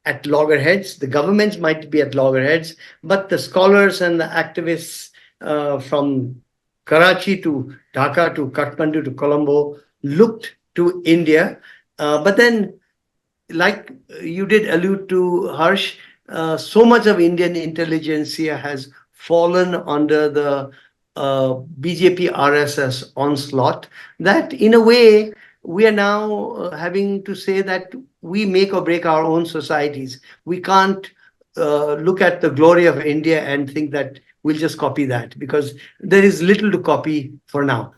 at loggerheads, the governments might be at loggerheads, but the scholars and the activists from Karachi to Dhaka to Kathmandu to Colombo looked to India. But then, like you did allude to, Harsh, so much of Indian intelligentsia has fallen under the BJP RSS onslaught that, in a way, we are now having to say that we make or break our own societies. We can't look at the glory of India and think that we'll just copy that, because there is little to copy for now.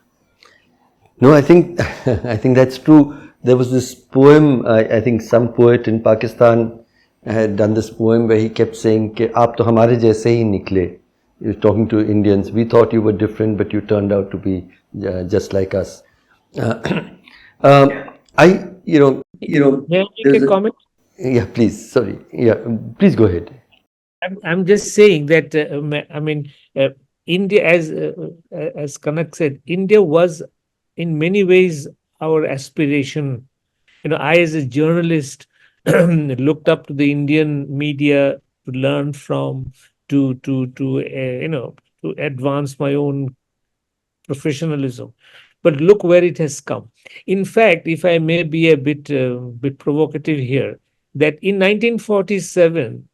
No, I think I think that's true. There was this poem, I think some poet in Pakistan had done this poem where he kept saying, "Ke aap to hamare jaise hi nikle." He was talking to Indians. We thought you were different, but you turned out to be just like us. I, May I make a comment? Yeah, please. Sorry. Yeah, please go ahead. I'm just saying that India, as Kanak said, India was in many ways our aspiration. I as a journalist looked up to the Indian media to learn from, to advance my own professionalism. But look where it has come. In fact, if I may be a bit provocative here, that in 1947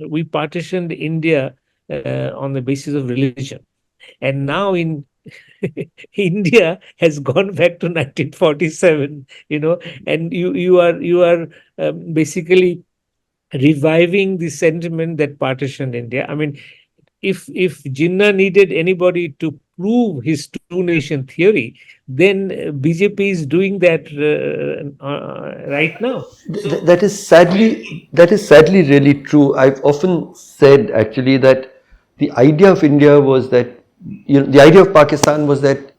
we partitioned India on the basis of religion, and now in India has gone back to 1947. And you are basically reviving the sentiment that partitioned India. I mean, if Jinnah needed anybody to prove his two nation theory, then BJP is doing that right now. That is sadly really true. I've often said actually that the idea of India was that, the idea of Pakistan was that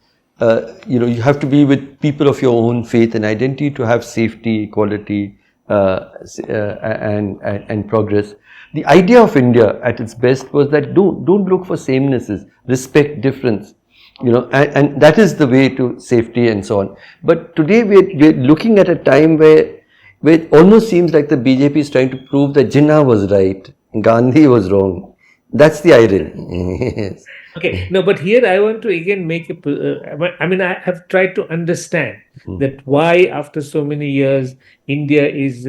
you have to be with people of your own faith and identity to have safety, equality, and progress. The idea of India at its best was that don't look for samenesses, respect difference, and that is the way to safety and so on. But today we're looking at a time where it almost seems like the BJP is trying to prove that Jinnah was right, Gandhi was wrong. That's the irony. Yes. Okay, no, but here I want to again make I have tried to understand that why after so many years India is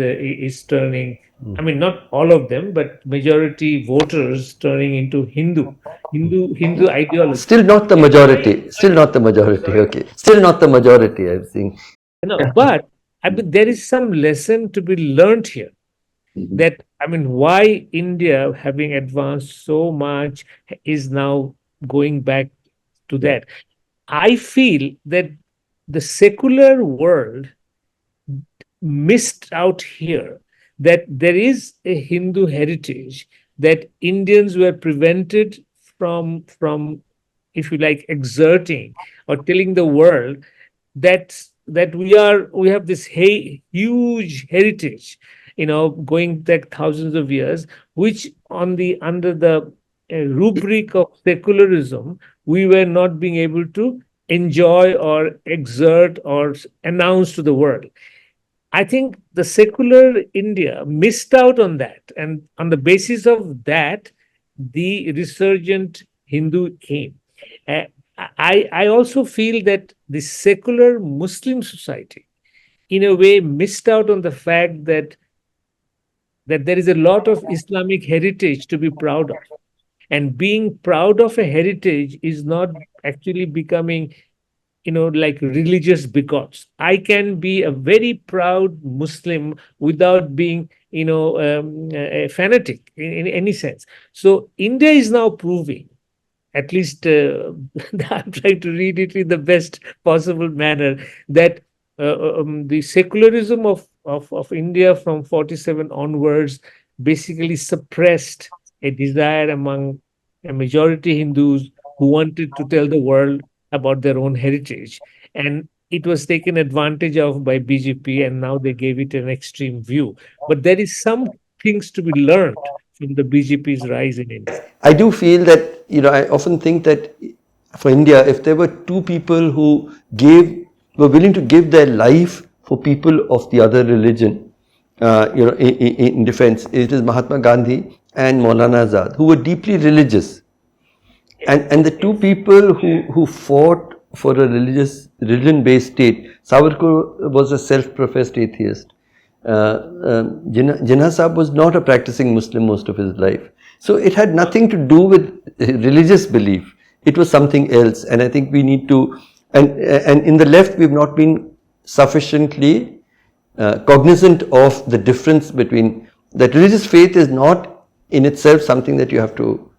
turning. I mean, not all of them, but majority voters turning into Hindu ideology. Still not the majority. Okay, still not the majority. I'm saying. But there is some lesson to be learned here. That why India, having advanced so much, is now going back to that. I feel that the secular world missed out here, that there is a Hindu heritage that Indians were prevented from, if you like, exerting or telling the world that we have this huge heritage, going back thousands of years, which under the rubric of secularism, we were not being able to enjoy or exert or announce to the world. I think the secular India missed out on that. And on the basis of that, the resurgent Hindu came. I also feel that the secular Muslim society, in a way, missed out on the fact that there is a lot of Islamic heritage to be proud of. And being proud of a heritage is not actually becoming, like religious bigots. I can be a very proud Muslim without being, a fanatic in any sense. So India is now proving at least I'm trying to read it in the best possible manner, that the secularism of India from 47 onwards basically suppressed a desire among a majority Hindus who wanted to tell the world about their own heritage. And it was taken advantage of by BJP, and now they gave it an extreme view. But there is some things to be learned from the BJP's rise in India. I do feel that, I often think that for India, if there were two people who were willing to give their life for people of the other religion, in defense, it is Mahatma Gandhi and Maulana Azad, who were deeply religious. And the two people who fought for a religion-based state, Savarkar was a self-professed atheist. Jinnah Sahib was not a practicing Muslim most of his life. So it had nothing to do with religious belief. It was something else. And I think we need to, and in the left, we've not been sufficiently cognizant of the difference between, that religious faith is not in itself something that you have to,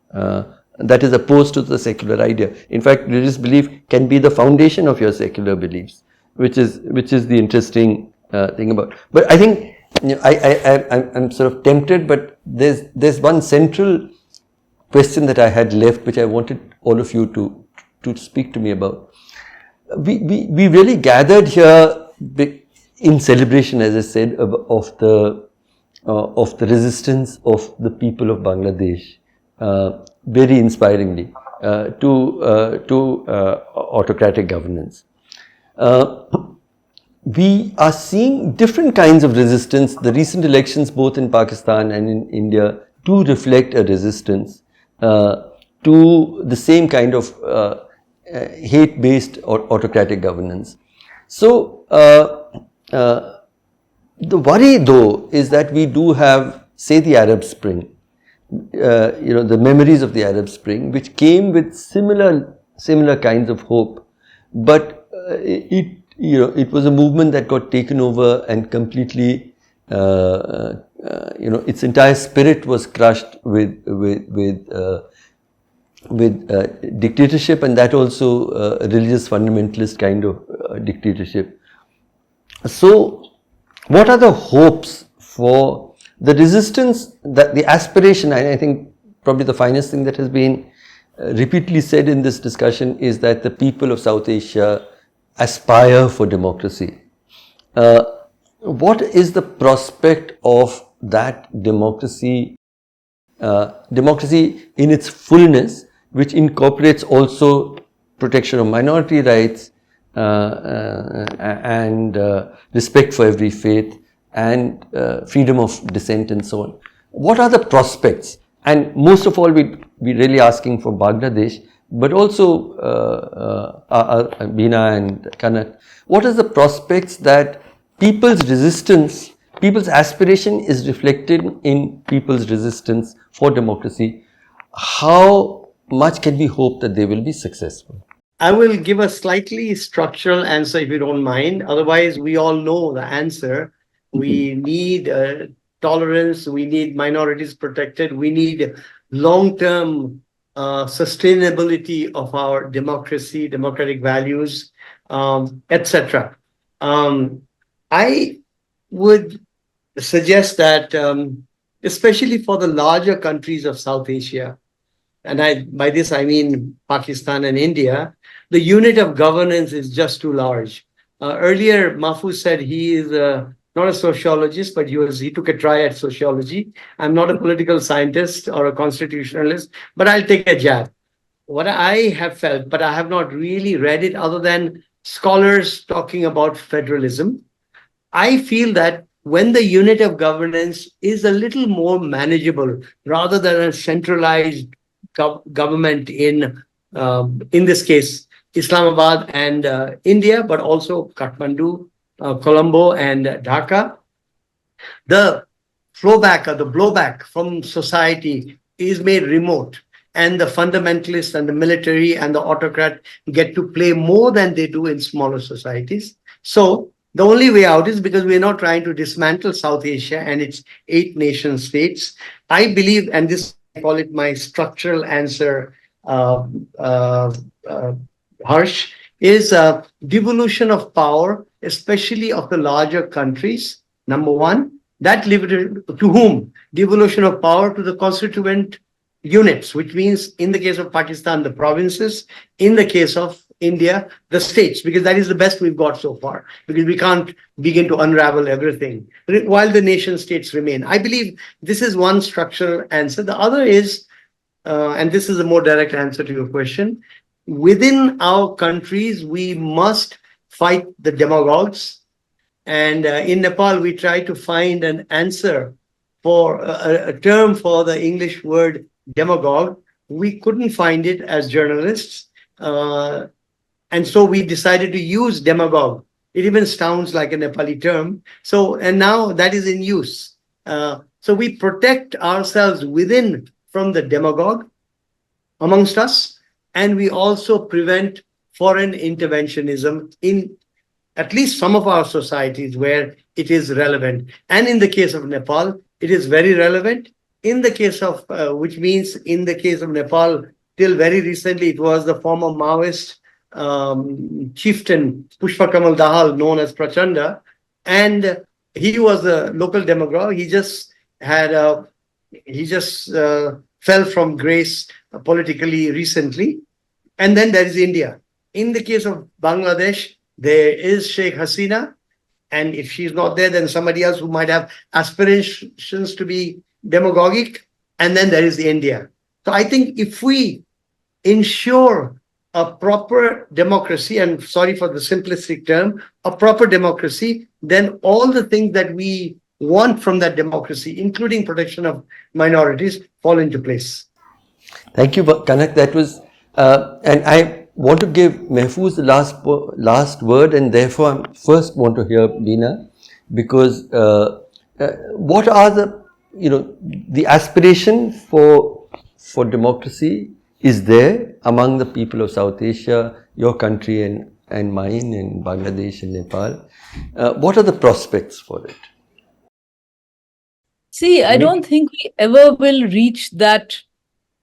that is opposed to the secular idea. In fact, religious belief can be the foundation of your secular beliefs, which is the interesting thing about. But I think, I'm sort of tempted, but there's one central question that I had left, which I wanted all of you to speak to me about. We really gathered here in celebration, as I said, of the resistance of the people of Bangladesh, very inspiringly, to autocratic governance. We are seeing different kinds of resistance. The recent elections, both in Pakistan and in India, do reflect a resistance to the same kind of hate-based or autocratic governance. So, the worry, though, is that we do have, say, the Arab Spring, the memories of the Arab Spring, which came with similar kinds of hope, but it was a movement that got taken over and completely, its entire spirit was crushed with dictatorship, and that also a religious fundamentalist kind of dictatorship. So, what are the hopes for the resistance, that the aspiration? And I think probably the finest thing that has been repeatedly said in this discussion is that the people of South Asia aspire for democracy. What is the prospect of that democracy, democracy in its fullness, which incorporates also protection of minority rights and respect for every faith and freedom of dissent and so on? What are the prospects? And most of all, we're really asking for Bangladesh, but also Beena and Kanak. What is the prospects that people's resistance, people's aspiration is reflected in people's resistance for democracy? How much can we hope that they will be successful? I will give a slightly structural answer if you don't mind. Otherwise, we all know the answer. We need tolerance. We need minorities protected. We need long-term sustainability of our democracy, democratic values, etc. I would suggest that, especially for the larger countries of South Asia, and by this I mean Pakistan and India, the unit of governance is just too large. Earlier, Mahfuz said he is not a sociologist, but he took a try at sociology. I'm not a political scientist or a constitutionalist, but I'll take a jab. What I have felt, but I have not really read it other than scholars talking about federalism, I feel that when the unit of governance is a little more manageable, rather than a centralized government in this case, Islamabad and India, but also Kathmandu, Colombo and Dhaka, the flowback or the blowback from society is made remote, and the fundamentalists and the military and the autocrat get to play more than they do in smaller societies. So the only way out is, because we're not trying to dismantle South Asia and its 8 nation states. I believe, and this I call it my structural answer, uh, uh, uh, Harsh, is devolution of power, especially of the larger countries. Number one, that limited to whom? Devolution of power to the constituent units, which means in the case of Pakistan, the provinces, in the case of India, the states, because that is the best we've got so far, because we can't begin to unravel everything while the nation states remain. I believe this is one structural answer. The other is, and this is a more direct answer to your question, within our countries, we must fight the demagogues. And in Nepal, we try to find an answer for a term for the English word demagogue. We couldn't find it as journalists. And so we decided to use demagogue. It even sounds like a Nepali term. So, and now that is in use. So we protect ourselves within from the demagogue amongst us, and we also prevent foreign interventionism in at least some of our societies where it is relevant. And in the case of Nepal, it is very relevant. In the case of, which means in the case of Nepal, till very recently, it was the former Maoist chieftain Pushpa Kamal Dahal, known as Prachanda, and he was a local demagogue. He just had fell from grace politically recently. And then there is India. In the case of Bangladesh, there is Sheikh Hasina, and if she's not there, then somebody else who might have aspirations to be demagogic. And then there is India. So I think if we ensure a proper democracy, and sorry for the simplistic term, a proper democracy, then all the things that we want from that democracy, including protection of minorities, fall into place. Thank you, Kanak. That was, and I want to give Mahfuz the last word, and therefore I first want to hear Beena, because what are the aspiration for democracy is there among the people of South Asia, your country and mine, in Bangladesh and Nepal. What are the prospects for it? See, I don't think we ever will reach that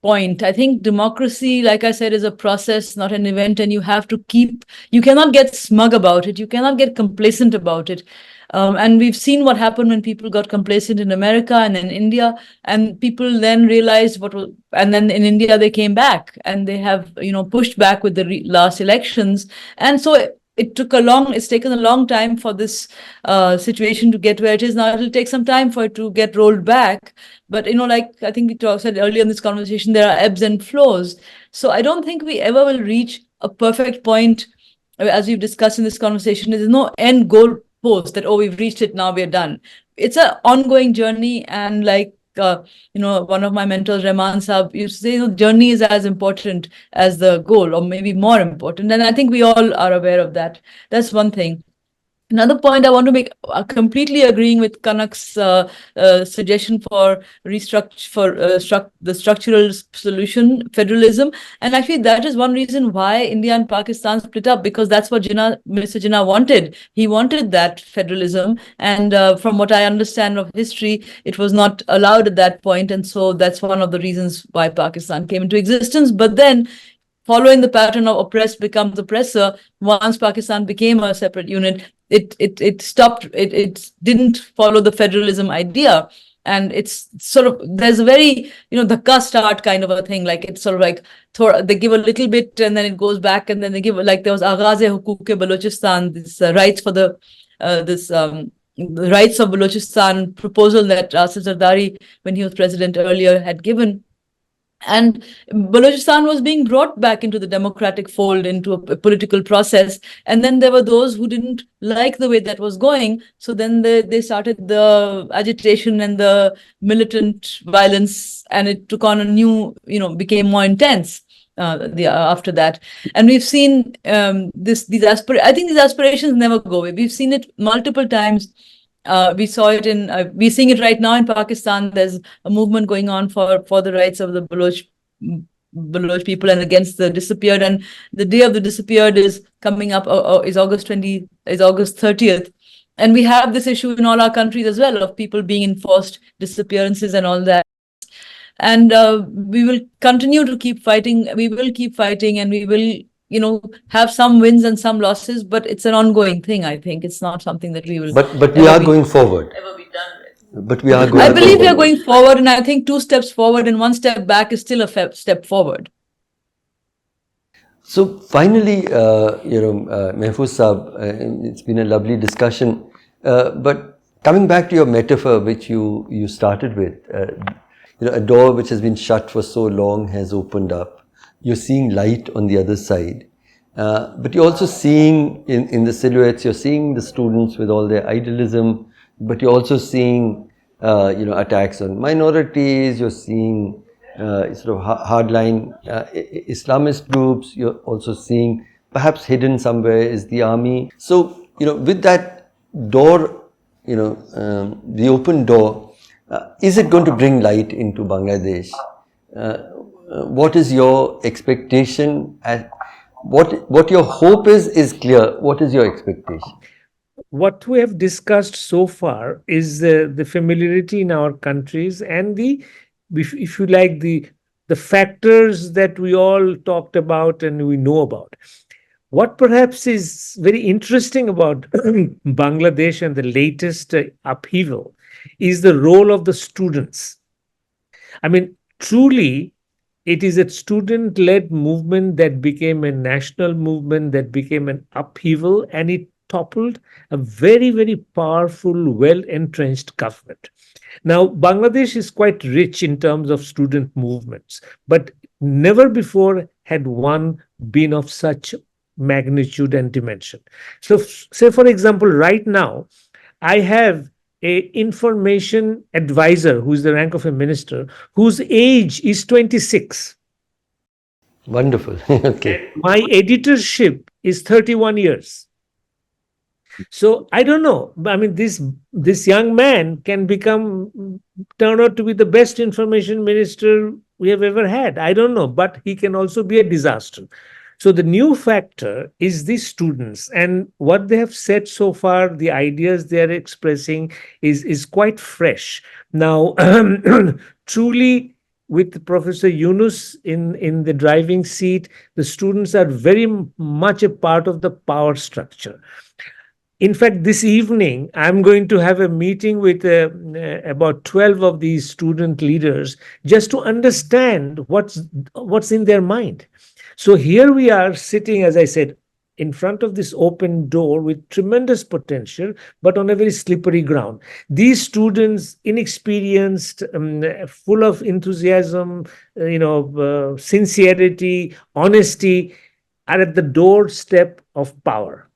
point. I think democracy, like I said, is a process, not an event, and you cannot get smug about it. You cannot get complacent about it. And we've seen what happened when people got complacent in America and in India, and people then realized and then in India they came back and they have, pushed back with the last elections. And so it's taken a long time for this situation to get where it is now. It'll take some time for it to get rolled back. But, like I think we said earlier in this conversation, there are ebbs and flows. So I don't think we ever will reach a perfect point. As we've discussed in this conversation, there's no end goal post that, we've reached it, now we're done. It's an ongoing journey. And like, one of my mentors, Rahman Saab, used to say, journey is as important as the goal, or maybe more important. And I think we all are aware of that. That's one thing. Another point I want to make, completely agreeing with Kanak's suggestion for the structural solution, federalism. And actually, that is one reason why India and Pakistan split up, because that's what Mr. Jinnah wanted. He wanted that federalism. And from what I understand of history, it was not allowed at that point. And so that's one of the reasons why Pakistan came into existence. But then, following the pattern of oppressed becomes oppressor, once Pakistan became a separate unit, it stopped. It didn't follow the federalism idea, and it's sort of, there's a very dhakka start kind of a thing. Like, it's sort of like they give a little bit and then it goes back, and then they give, like there was Aghaze-e-Hukuk-e Balochistan, this rights for the rights of Balochistan proposal that Asif Zardari, when he was president earlier, had given. And Balochistan was being brought back into the democratic fold, into a political process. And then there were those who didn't like the way that was going. So then they started the agitation and the militant violence, and it took on a new, became more intense after that. And we've seen I think these aspirations never go away. We've seen it multiple times. We saw it we're seeing it right now in Pakistan. There's a movement going on for the rights of the Baloch people and against the disappeared. And the day of the disappeared is coming up, is August 30th. And we have this issue in all our countries as well, of people being enforced disappearances and all that. and we will continue to keep fighting. We will keep fighting, and we will, have some wins and some losses, but it's an ongoing thing. I think it's not something that we will. But we are going forward. Ever be done with. But we are going. I believe we are going forward, and I think 2 steps forward and 1 step back is still a step forward. So finally, Mahfuz Saab, it's been a lovely discussion. But coming back to your metaphor, which you started with, a door which has been shut for so long has opened up. You're seeing light on the other side. But you're also seeing in the silhouettes, you're seeing the students with all their idealism, but you're also seeing, attacks on minorities, you're seeing sort of hardline Islamist groups, you're also seeing perhaps hidden somewhere is the army. So, with that door, the open door, is it going to bring light into Bangladesh? What is your expectation? What your hope is clear. What is your expectation? What we have discussed so far is the familiarity in our countries and if you like, the factors that we all talked about and we know about. What perhaps is very interesting about Bangladesh and the latest upheaval is the role of the students. I mean, truly, it is a student-led movement that became a national movement, that became an upheaval, and it toppled a very, very powerful, well-entrenched government. Now, Bangladesh is quite rich in terms of student movements, but never before had one been of such magnitude and dimension. So, say, for example, right now, I have an information advisor who is the rank of a minister, whose age is 26. Wonderful. Okay. My editorship is 31 years. So I don't know. I mean, this young man can turn out to be the best information minister we have ever had. I don't know, but he can also be a disaster. So the new factor is the students, and what they have said so far, the ideas they are expressing is quite fresh. Now, truly, with Professor Yunus in the driving seat, the students are very much a part of the power structure. In fact, this evening, I'm going to have a meeting with about 12 of these student leaders just to understand what's in their mind. So here we are sitting, as I said, in front of this open door with tremendous potential, but on a very slippery ground. These students, inexperienced, full of enthusiasm, sincerity, honesty, are at the doorstep of power.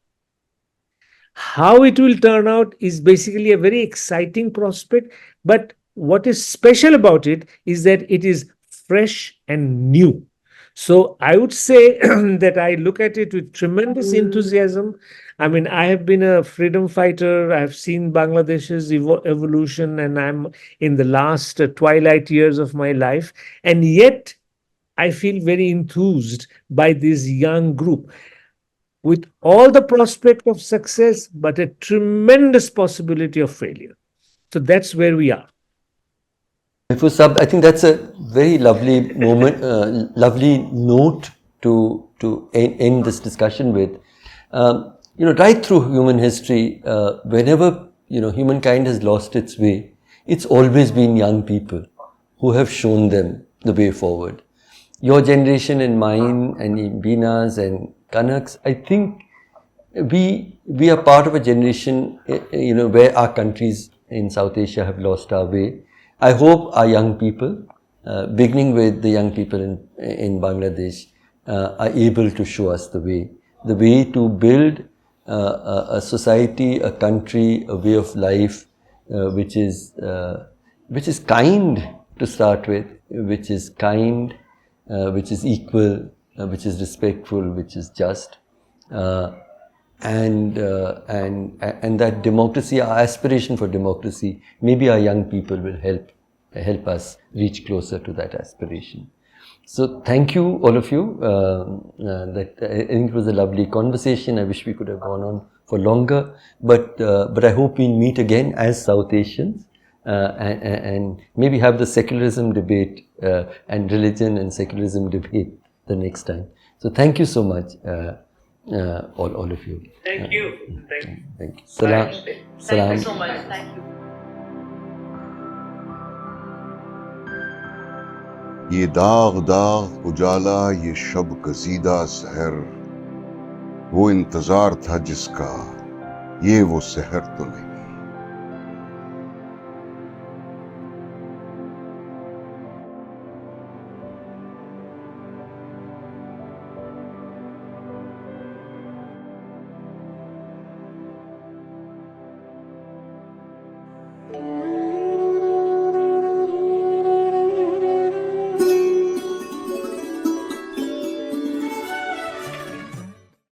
How it will turn out is basically a very exciting prospect, but what is special about it is that it is fresh and new. So I would say that I look at it with tremendous enthusiasm. I mean, I have been a freedom fighter. I've seen Bangladesh's evolution, and I'm in the last twilight years of my life. And yet, I feel very enthused by this young group with all the prospect of success, but a tremendous possibility of failure. So that's where we are. Mahfuz Saab, I think that's a very lovely moment, lovely note to end this discussion with. Right through human history, whenever humankind has lost its way, it's always been young people who have shown them the way forward. Your generation and mine, and Beena's and Kanak's, I think we are part of a generation, where our countries in South Asia have lost our way. I hope our young people, beginning with the young people in Bangladesh, are able to show us the way to build a society, a country, a way of life, which is kind to start with, which is kind, which is equal, which is respectful, which is just, and that democracy, our aspiration for democracy, maybe our young people will help us reach closer to that aspiration. So thank you, all of you. I think it was a lovely conversation. I wish we could have gone on for longer, but I hope we meet again as South Asians and maybe have the secularism debate and religion and secularism debate the next time. So thank you so much, all of you. Thank you. Thank you. Salam. Thank you so much. Thank you. ये दाग दाग उजाला ये शब कसीदा सहर, वो इंतजार था जिसका, ये वो सहर तो नहीं।